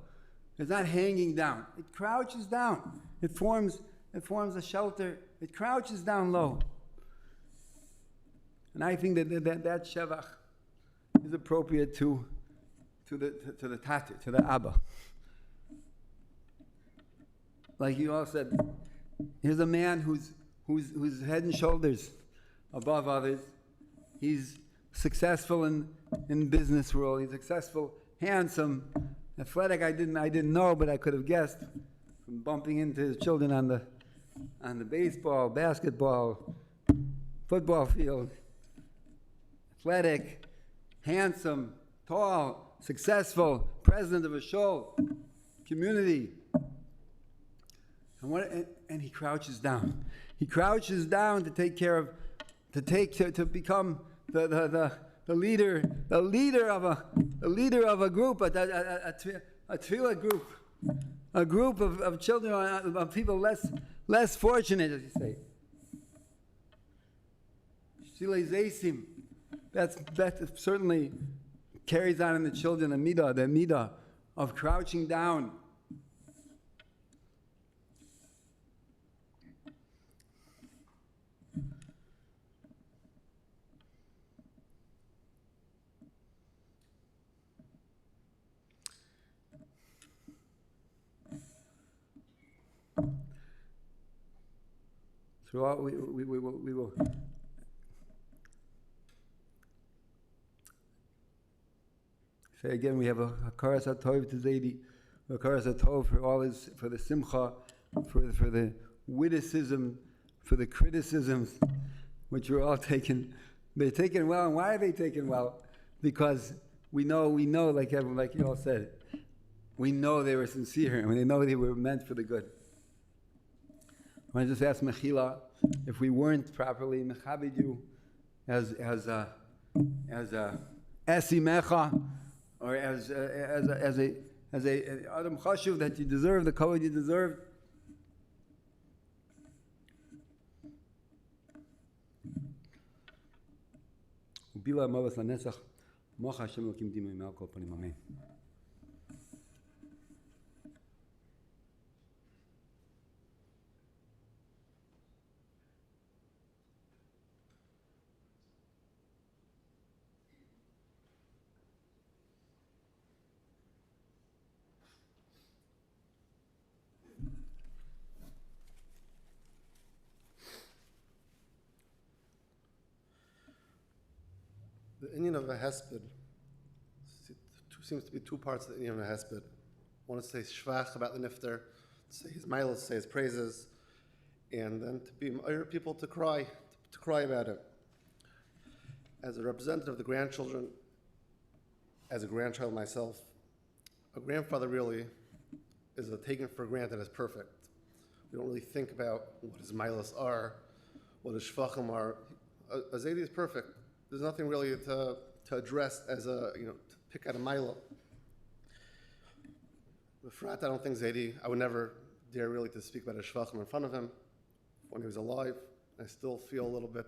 It's not hanging down. It crouches down. It forms a shelter. It crouches down low. And I think that shevach is appropriate to the tate, to the Abba. Like you all said, here's a man who's head and shoulders above others. He's successful in business world. He's successful, handsome, athletic. I didn't know, but I could have guessed from bumping into his children on the baseball, basketball, football field. Athletic, handsome, tall, successful, president of a shul, community. And he crouches down. He crouches down to take care of, to become the leader of a group, a tefillah group, a group of children, of people less fortunate, as you say. Shilei Zaysim. That certainly carries on in the children the midah of crouching down. Throughout, we will. say again, we have a Hakaras HaTov to Zaidi, a Hakaras HaTov for all his, for the simcha, for the witticism, for the criticisms, which were all taken. They're taken well, and why are they taken well? Because we know, like you all said, we know they were sincere, and we know they were meant for the good. I want to just ask Mechila, if we weren't properly mechabed you as a esimecha, or as a adam chashuv that you deserve, the kavod you deserve. Ubila amalas lanetzach, mocha Hashem Elokim dimo imel kol panim, amen. The Indian of a hesped seems to be two parts of the Indian of a hesped. One is to say shvach about the nifter, to say his miles, to say his praises, and then to be people to cry about it. As a representative of the grandchildren, as a grandchild myself, a grandfather really is taken for granted as perfect. We don't really think about what his milas are, what his shvachim are. A Zaidi is perfect. There's nothing really to address as to pick out a mila. With Frat, I don't think Zaidi, I would never dare really to speak about his shvachim in front of him when he was alive. I still feel a little bit,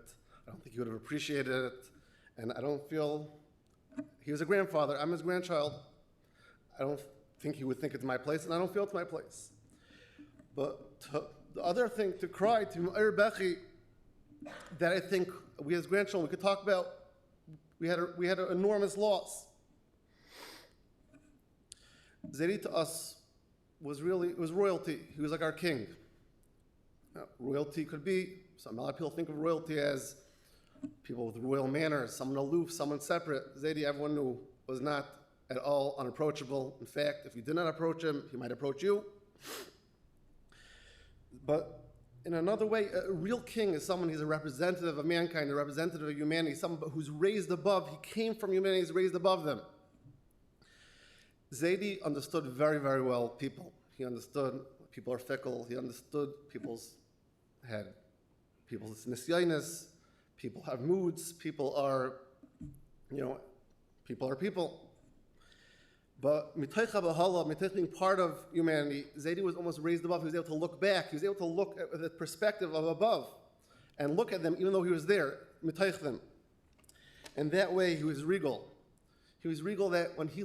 I don't think he would have appreciated it. And I don't feel, he was a grandfather, I'm his grandchild. I don't think he would think it's my place, and I don't feel it's my place. But the other thing to cry to Me'ir Bechi, that I think we as grandchildren, we could talk about, we had an enormous loss. Zaidi to us was royalty. He was like our king. Now, royalty could be, a lot of people think of royalty as people with royal manners, someone aloof, someone separate. Zaidi, everyone knew, was not at all unapproachable. In fact, if you did not approach him, he might approach you. But in another way, a real king is someone, he's a representative of mankind, a representative of humanity, someone who's raised above. He came from humanity, he's raised above them. Zaidi understood very, very well people. He understood people are fickle. He understood people's nisyanis. People have moods. People are people. But mitaycha being part of humanity, Zaidi was almost raised above. He was able to look back. He was able to look at the perspective of above and look at them even though he was there, mitaych them. And that way he was regal. He was regal that when he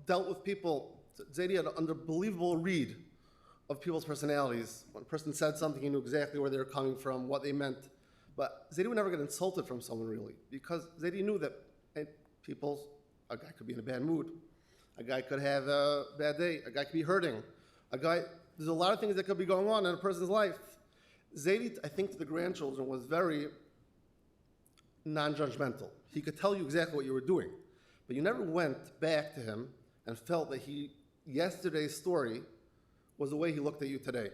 dealt with people, Zaidi had an unbelievable read of people's personalities. When a person said something, he knew exactly where they were coming from, what they meant. But Zaidi would never get insulted from someone really, because Zaidi knew that a guy could be in a bad mood. A guy could have a bad day. A guy could be hurting. There's a lot of things that could be going on in a person's life. Zaidi, I think, to the grandchildren was very non-judgmental. He could tell you exactly what you were doing, but you never went back to him and felt that yesterday's story was the way he looked at you today.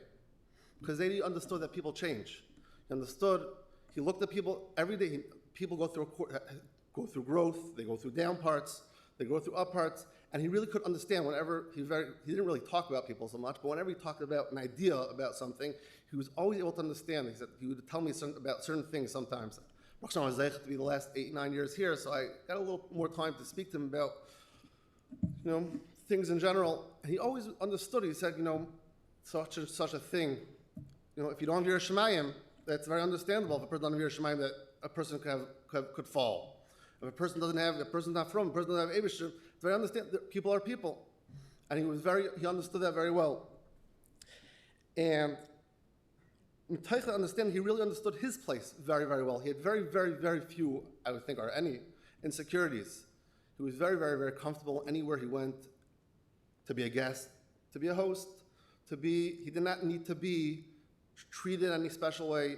Because Zaidi understood that people change. He looked at people every day. People go through growth, they go through down parts, they go through up parts, and he really could understand whenever he didn't really talk about people so much, but whenever he talked about an idea about something, he was always able to understand. He would tell me about certain things sometimes. Rosh Hashanah was to be the last 8-9 years here, so I got a little more time to speak to him about things in general. And he always understood. He said, such a thing. If you don't have Yiras Shamayim, that's very understandable. If a person doesn't have Yiras Shamayim, that a person could fall. If a person not from, a person doesn't have Eibusher, it's very understandable. People are people. And he understood that very well. And Mitaycha understand, he really understood his place very, very well. He had very, very, very few, I would think, or any insecurities. He was very, very, very comfortable anywhere he went to be a guest, to be a host, he did not need to be treated in any special way,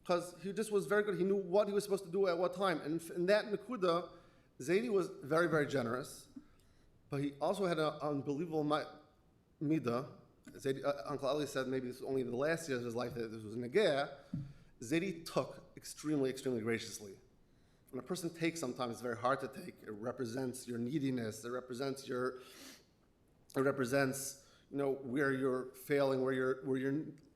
because he just was very good. He knew what he was supposed to do at what time. And in that Nakuda, Zaidi was very, very generous. But he also had an unbelievable midah. Uncle Ali said maybe this was only the last years of his life that this was negea. Zaidi took extremely, extremely graciously. When a person takes, sometimes it's very hard to take. It represents your neediness. It represents where you're failing, where you're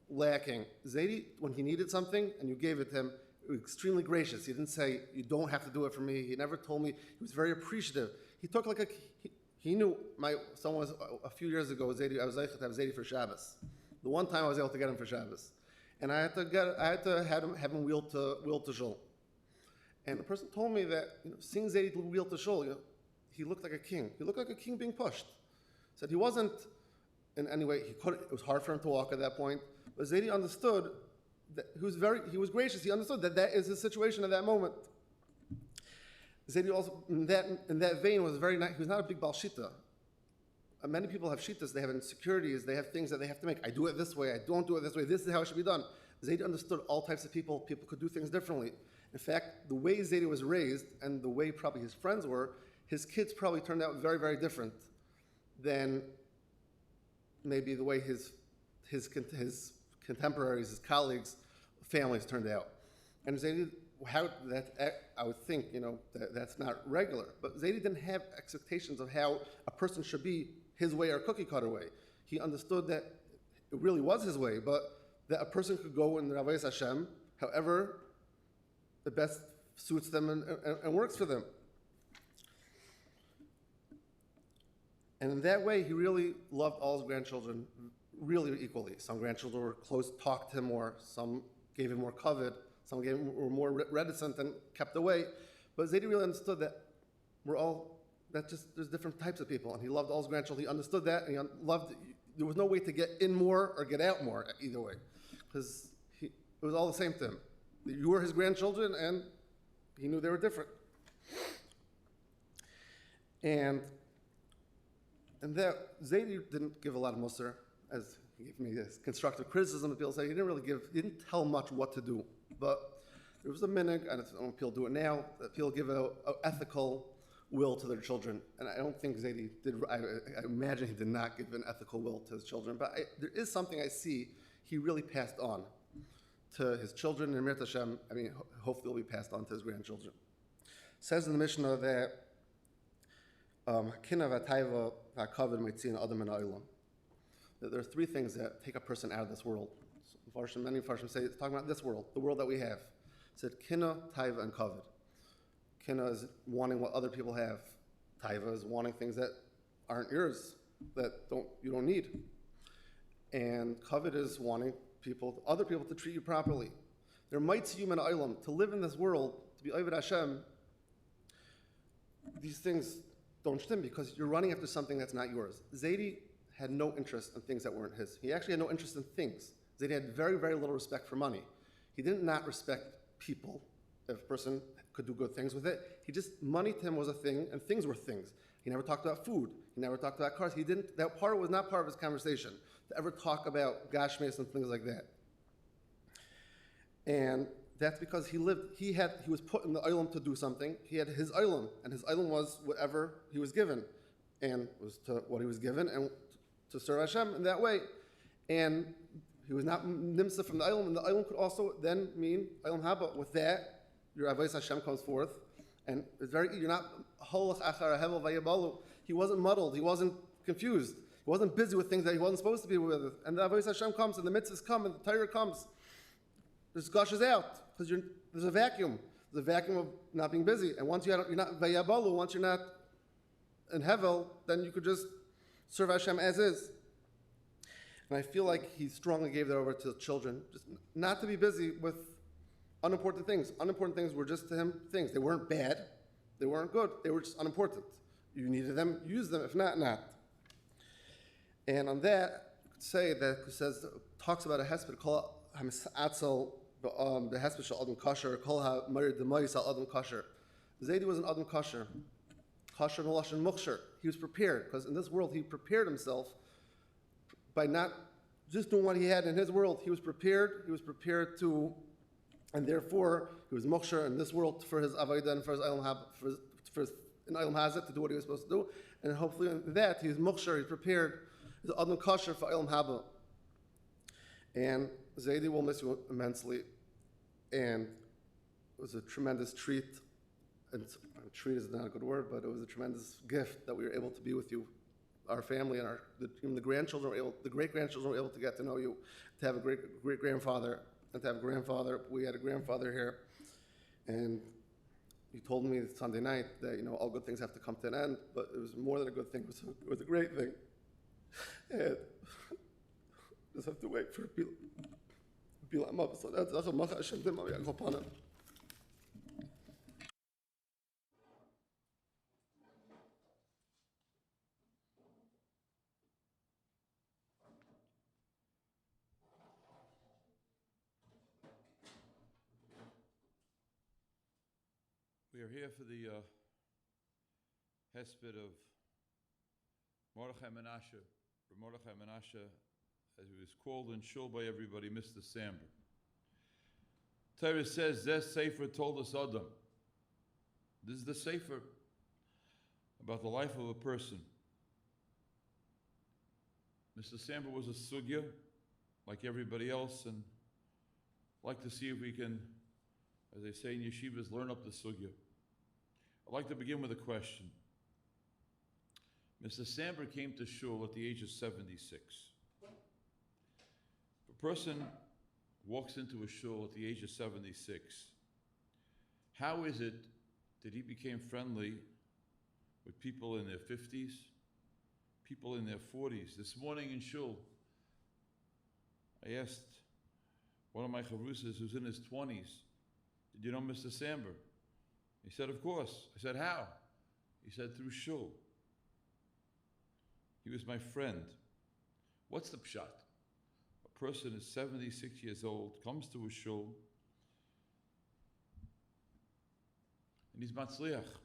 lacking. Zaidi, when he needed something and you gave it to him, it was extremely gracious. He didn't say, "You don't have to do it for me." He never told me. He was very appreciative. He took like he knew someone was a few years ago. Zaidi, I was able to have Zaidi for Shabbos. The one time I was able to get him for Shabbos, and I had to have him wheel to shul. And the person told me that seeing Zaidi wheel to shul, he looked like a king. He looked like a king being pushed. Said he wasn't in any way. It was hard for him to walk at that point. But Zaidi understood that he was gracious. He understood that is his situation at that moment. Zaidi also, in that vein, was very nice. He was not a big Baal Shita. Many people have shitas, they have insecurities, they have things that they have to make. I do it this way, I don't do it this way, this is how it should be done. Zaidi understood all types of people could do things differently. In fact, the way Zaidi was raised and the way probably his friends were, his kids probably turned out very, very different than maybe the way his contemporaries, his colleagues, families turned out. And Zaidi, I would think, that's not regular. But Zaidi didn't have expectations of how a person should be his way or cookie cutter way. He understood that it really was his way, but that a person could go in the Avodas Hashem, however the best suits them and works for them. And in that way, he really loved all his grandchildren really equally. Some grandchildren were close, talked to him more. Some gave him more covet. Some were more reticent and kept away. But Zaidi really understood that there's different types of people. And he loved all his grandchildren. He understood that. And there was no way to get in more or get out more either way. Because it was all the same to him. You were his grandchildren and he knew they were different. And that Zaidi didn't give a lot of musar, as he gave me this constructive criticism. People say he didn't tell much what to do. But there was a minhag, and I don't know if people do it now, that people give an ethical will to their children. And I don't think Zaidi did, I imagine he did not give an ethical will to his children. But there is something I see he really passed on to his children, and Mir Hashem, hopefully will be passed on to his grandchildren. It says in the Mishnah that that there are three things that take a person out of this world. Many Farshim say it's talking about this world, the world that we have. It said kina, taiva, and kavod. Kina is wanting what other people have. Taiva is wanting things that aren't yours, that you don't need. And kavod is wanting other people to treat you properly. There might see human olam to live in this world, to be Oved Hashem. These things don't stem because you're running after something that's not yours. Zaidi had no interest in things that weren't his. He actually had no interest in things. Zaidi had very, very little respect for money. He did not respect people. If a person could do good things with it, money to him was a thing, and things were things. He never talked about food. He never talked about cars. That part was not part of his conversation, to ever talk about gashmis and things like that. And that's because he was put in the olam to do something. He had his olam, and his olam was whatever he was given, and was to what he was given, and to serve Hashem in that way. And he was not nimsa from the olam, and the olam could also then mean olam haba. With that, your avodas Hashem comes forth, and you're not holach achar hevel vayabalu. He wasn't muddled. He wasn't confused. He wasn't busy with things that he wasn't supposed to be with. And the avodas Hashem comes, and the mitzvahs come, and the Torah comes. This gushes out because there's a vacuum. There's a vacuum of not being busy. And once you're not vayabalu, once you're not in hevel, then you could just serve Hashem as is. And I feel like he strongly gave that over to the children, just not to be busy with unimportant things. Unimportant things were just to him things. They weren't bad. They weren't good. They were just unimportant. You needed them, use them. If not, not. And on that, you could say that it talks about a hesped called Hamisatzel, the hesped shal adam kasher, kol ha-marid demayis al adam kasher. Zaidi was an adam kasher. Kasher nolash and muksher. He was prepared, because in this world he prepared himself by not just doing what he had in his world. He was prepared to, and therefore he was muksher in this world for his avodah and for his elam hab, for his in Olam Hazeh to do what he was supposed to do, and hopefully in that he's mukshar, he's prepared, he's Adam kosher for Olam Haba. And Zaidi will miss you immensely, and it was a tremendous treat. And treat is not a good word, but it was a tremendous gift that we were able to be with you, our family, and even the grandchildren were able, the great grandchildren were able to get to know you, to have a great grandfather, and to have a grandfather. We had a grandfather here, and he told me Sunday night that all good things have to come to an end, but it was more than a good thing. It was a great thing, and just have to wait for Bilam up. So that's a macha Hashem Dimah Yakopana. We are here for the hesped of Mordechai Menashe, or Mordechai Menashe, as he was called in shul by everybody, Mr. Samber. Torah says, "Zeh Sefer told us Adam." This is the Sefer about the life of a person. Mr. Samber was a sugya, like everybody else, and I'd like to see if we can, as they say in yeshivas, learn up the sugya. I'd like to begin with a question. Mr. Samber came to shul at the age of 76. If a person walks into a shul at the age of 76, how is it that he became friendly with people in their 50s, people in their 40s? This morning in shul, I asked one of my chavrusas who's in his 20s, "Did you know Mr. Samber?" He said, "Of course." I said, "How?" He said, "Through shul. He was my friend." What's the pshat? A person is 76 years old, comes to a shul, and he's matzliach.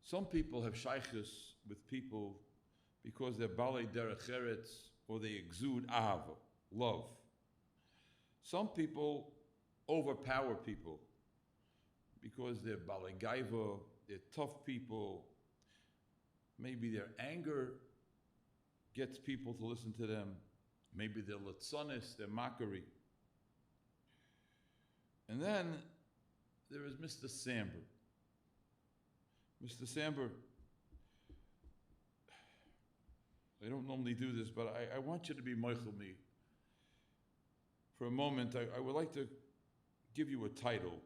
Some people have shaykhus with people because they're balei derech eretz, or they exude ahava, love. Some people overpower people because they're balei gaiva, they're tough people. Maybe their anger gets people to listen to them. Maybe they're litzonis, they're mockery. And then there is Mr. Samber. Mr. Samber, I don't normally do this, but I want you to be moichel me. For a moment, I would like to give you a title.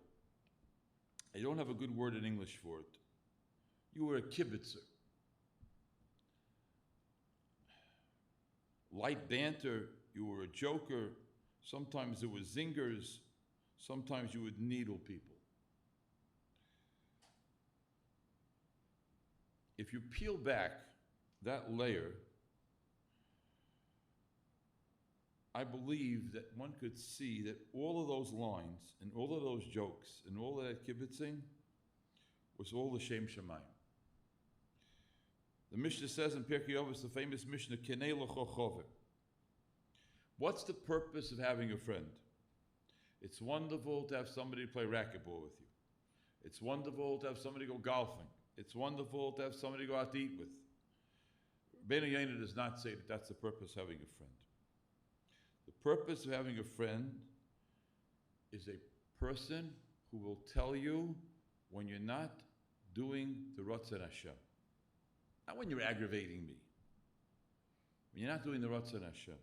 I don't have a good word in English for it. You were a kibitzer. Light banter, you were a joker. Sometimes there were zingers. Sometimes you would needle people. If you peel back that layer, I believe that one could see that all of those lines and all of those jokes and all of that kibitzing was all the Shem Shemayim. The Mishnah says in Pirkei Avos, the famous Mishnah, Kenei L'cho Chover. What's the purpose of having a friend? It's wonderful to have somebody to play racquetball with you. It's wonderful to have somebody go golfing. It's wonderful to have somebody to go out to eat with. Rabbeinu Yonah does not say that that's the purpose of having a friend. The purpose of having a friend is a person who will tell you when you're not doing the Ratzon Hashem. Not when you're aggravating me. When you're not doing the Ratzon Hashem.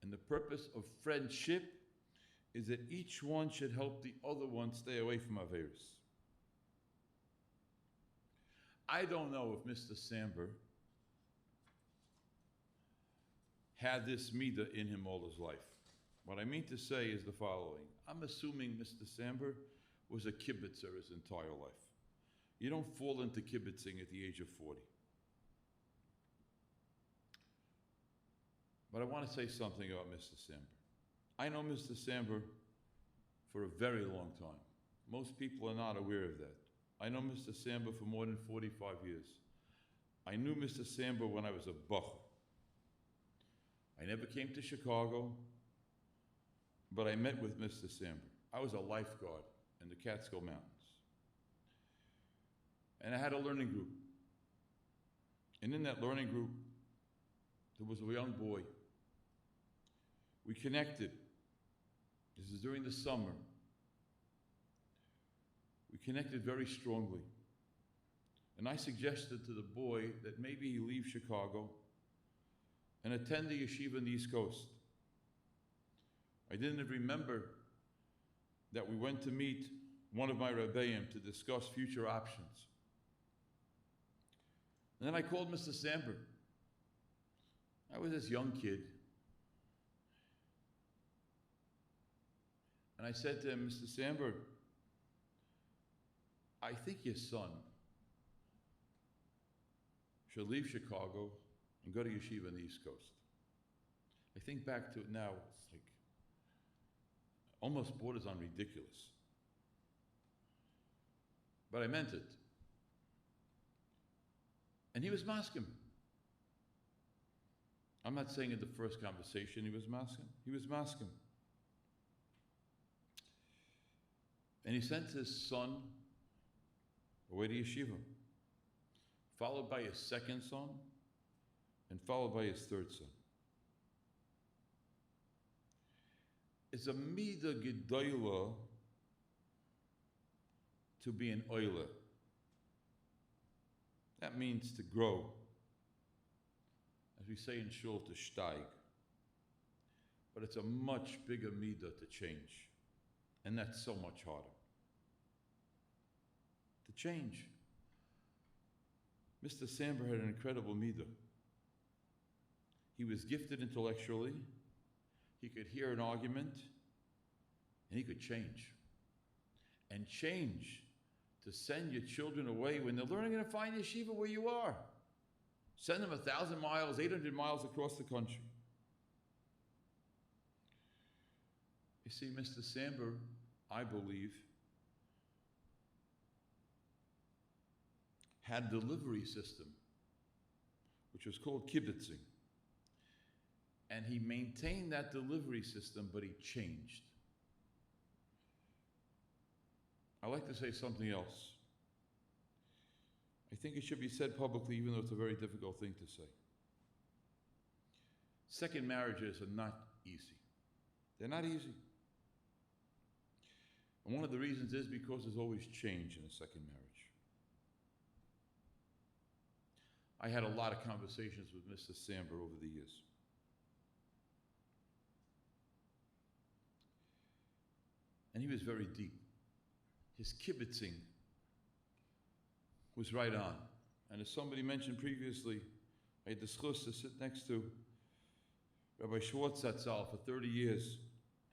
And the purpose of friendship is that each one should help the other one stay away from Averis. I don't know if Mr. Samber had this midah in him all his life. What I mean to say is the following. I'm assuming Mr. Samber was a kibbutzer his entire life. You don't fall into kibbutzing at the age of 40. But I want to say something about Mr. Samber. I know Mr. Samber for a very long time. Most people are not aware of that. I know Mr. Samber for more than 45 years. I knew Mr. Samber when I was a bacher. I never came to Chicago, but I met with Mr. Samber. I was a lifeguard in the Catskill Mountains. And I had a learning group. And in that learning group, there was a young boy. We connected. This is during the summer. We connected very strongly. And I suggested to the boy that maybe he leave Chicago and attend the yeshiva on the East Coast. I didn't remember that we went to meet one of my rebbeim to discuss future options. And then I called Mr. Samber. I was this young kid. And I said to him, Mr. Samber, I think your son should leave Chicago and go to yeshiva on the East Coast. I think back to it now, it's like almost borders on ridiculous. But I meant it. And he was masking. I'm not saying in the first conversation he was masking. He was masking. And he sent his son away to yeshiva, followed by his second son, and followed by his third son. It's a mida gedola to be an oiler. That means to grow. As we say in shul, to steig. But it's a much bigger midah to change. And that's so much harder. To change. Mr. Samber had an incredible midah. He was gifted intellectually. He could hear an argument. And he could change. And change to send your children away when they're learning to find yeshiva where you are. Send them 1,000 miles, 800 miles across the country. You see, Mr. Samber, I believe, had a delivery system, which was called kibitzing. And he maintained that delivery system, but he changed. I like to say something else. I think it should be said publicly, even though it's a very difficult thing to say. Second marriages are not easy. They're not easy. And one of the reasons is because there's always change in a second marriage. I had a lot of conversations with Mr. Samber over the years. And he was very deep. His kibitzing was right on. And as somebody mentioned previously, I had the zchus to sit next to Rabbi Schwartz Zatzal for 30 years.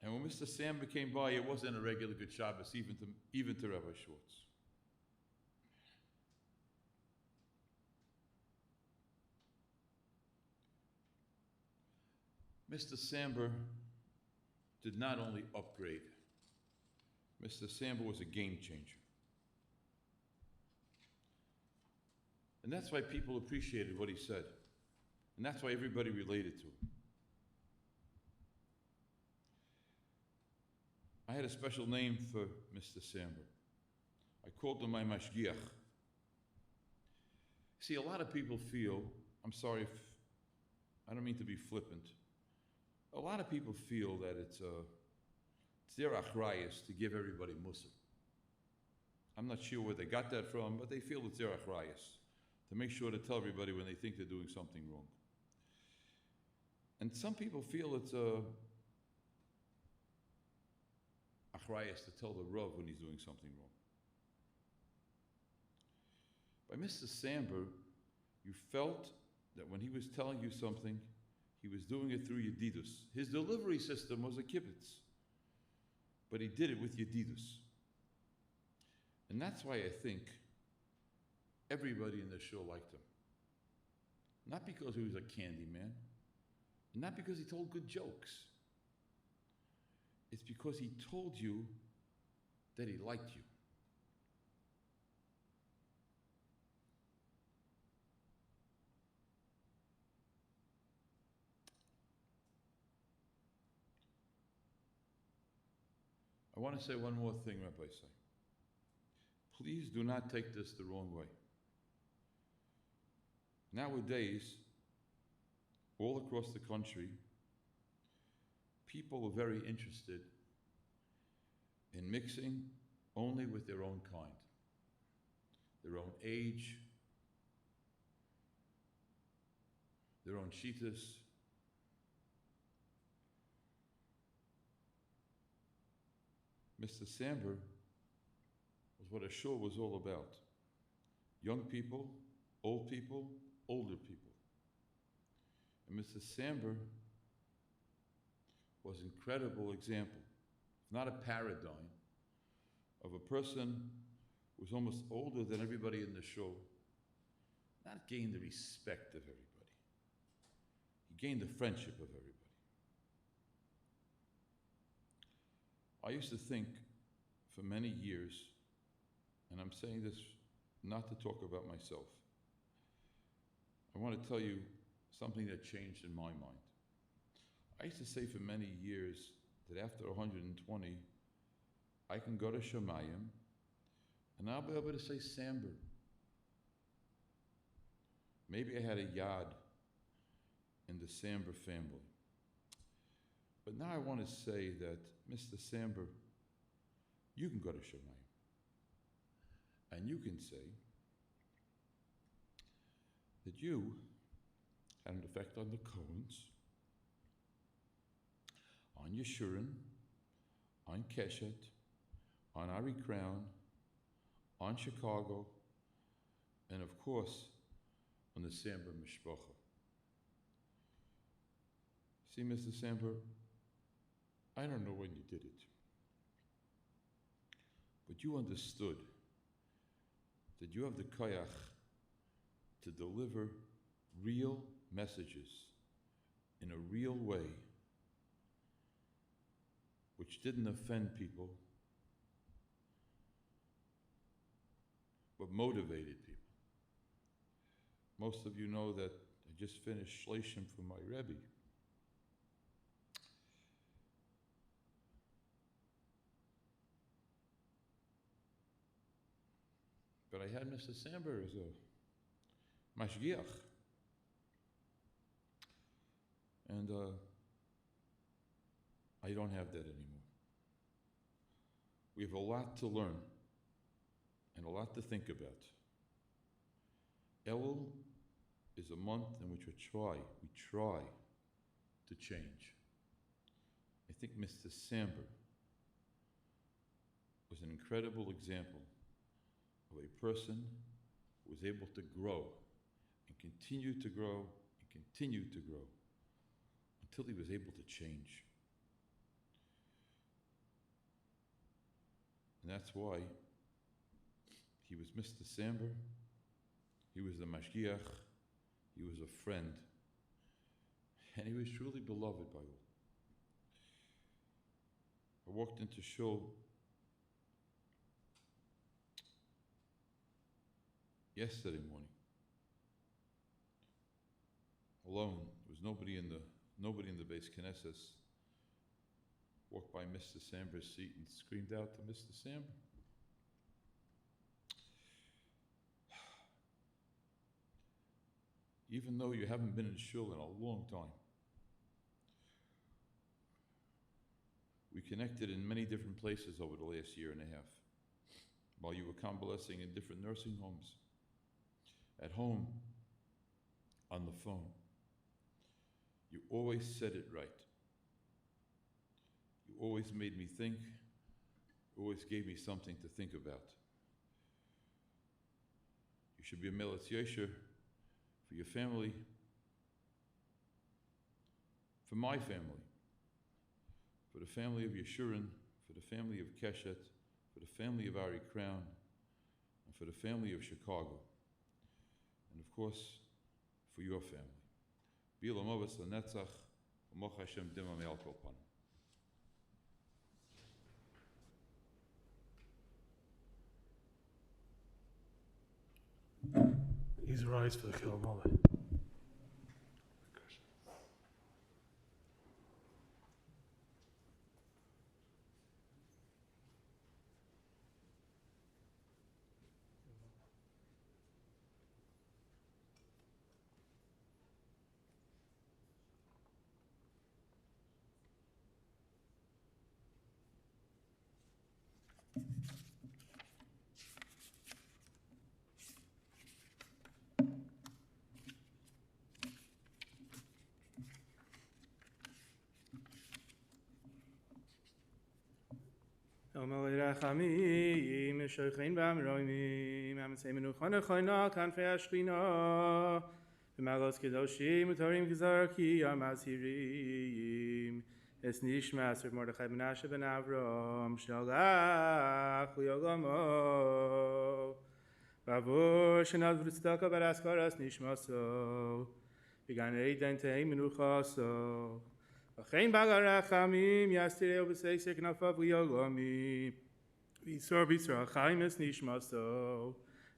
And when Mr. Samber came by, it wasn't a regular good Shabbos, even to Rabbi Schwartz. Mr. Samber did not only upgrade, Mr. Samber was a game changer. And that's why people appreciated what he said. And that's why everybody related to him. I had a special name for Mr. Samber. I called him my mashgiach. See, a lot of people feel, I'm sorry if, I don't mean to be flippant, a lot of people feel that it's their achrayus to give everybody mussar. I'm not sure where they got that from, but they feel it's their achrayus to make sure to tell everybody when they think they're doing something wrong. And some people feel it's achrayus to tell the Rav when he's doing something wrong. By Mr. Samber, you felt that when he was telling you something, he was doing it through Yedidus. His delivery system was a kibbutz, but he did it with Yedidus. And that's why I think everybody in the show liked him. Not because he was a candy man, not because he told good jokes. It's because he told you that he liked you. I want to say one more thing, Rabbi Say. Please do not take this the wrong way. Nowadays, all across the country, people are very interested in mixing only with their own kind, their own age, their own shitas. Mr. Samber was what a show was all about. Young people, older people. And Mr. Samber was an incredible example, if not a paradigm, of a person who was almost older than everybody in the show, not gained the respect of everybody. He gained the friendship of everybody. I used to think for many years, and I'm saying this not to talk about myself, I want to tell you something that changed in my mind. I used to say for many years that after 120, I can go to Shemayim and I'll be able to say Samber. Maybe I had a yad in the Samber family. But now I want to say that, Mr. Samber, you can go to Shemayim and you can say that you had an effect on the Cohens, on Yeshurun, on Keshet, on Ari Crown, on Chicago, and of course, on the Samber Mishpacha. See, Mr. Samber, I don't know when you did it, but you understood that you have the koyach to deliver real messages in a real way which didn't offend people but motivated people. Most of you know that I just finished Shleishim for my Rebbe. But I had Mr. Samber as a mashgiach. And I don't have that anymore. We have a lot to learn and a lot to think about. Elul is a month in which we try to change. I think Mr. Samber was an incredible example of a person who was able to grow and continue to grow and continue to grow until he was able to change. And that's why he was Mr. Samber, he was the mashgiach, he was a friend, and he was truly beloved by all. I walked into shul yesterday morning, alone. There was nobody in the base Knesset. Walked by Mr. Samber's seat and screamed out to Mr. Samber. Even though you haven't been in shul in a long time, we connected in many different places over the last year and a half, while you were convalescing in different nursing homes, at home, on the phone. You always said it right. You always made me think, always gave me something to think about. You should be a Melatz Yesher for your family, for my family, for the family of Yeshurun, for the family of Keshet, for the family of Ari Crown, and for the family of Chicago, and of course, for your family. Bilam Ovas Lanetzach, Moch Hashem Dima Me'al Kol Panim. He's rise for the Chil Mole. Omel Rachamim, Shoichin Bamroimim, Amseimenu Chonachona, Kanfei Ashchina, V'Malos Kedoshim, Utorim Kizarki, Amazirim, Es Nishmas, Rav Mordechai Menashe ben Avram, Shalach, Uyogamo, Bavur, Shenad V'Tzdaka Baraskaras Nishmaso, V'Gan Eiden Tehei Menuchaso, V'chein Bagarachamim, Yastireo B'Seisek Nafav Uyogami, V'Yisor B'Yisor Chaim Es Nishmaso,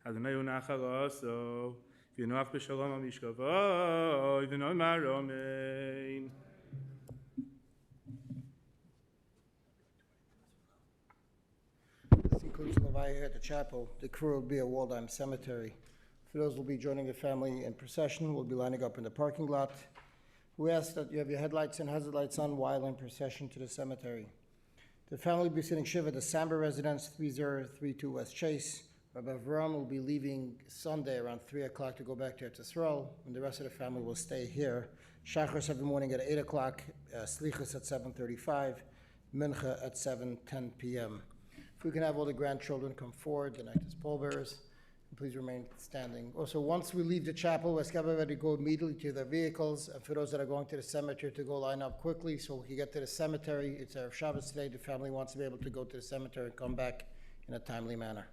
Adonai Unachalaso, V'Noach B'Shalom HaMishkavoi, V'Nomar Amen. This includes the Levaya here at the chapel. The crew will be at Waldheim Cemetery. For those who will be joining the family in procession, we'll be lining up in the parking lot. We ask that you have your headlights and hazard lights on while in procession to the cemetery. The family will be sitting Shiva at the Samber residence, 3032 West Chase. Rabbi Avram will be leaving Sunday around 3 o'clock to go back to Eretz Yisrael, and the rest of the family will stay here. Shachris every morning at 8 o'clock, Slichus at 7:35, Mincha at 7:10 p.m. If we can have all the grandchildren come forward and act as pallbearers, and please remain standing. Also, once we leave the chapel, we're ready to go immediately to their vehicles, and for those that are going to the cemetery, to go line up quickly so we can get to the cemetery. It's our Shabbos today. The family wants to be able to go to the cemetery and come back in a timely manner.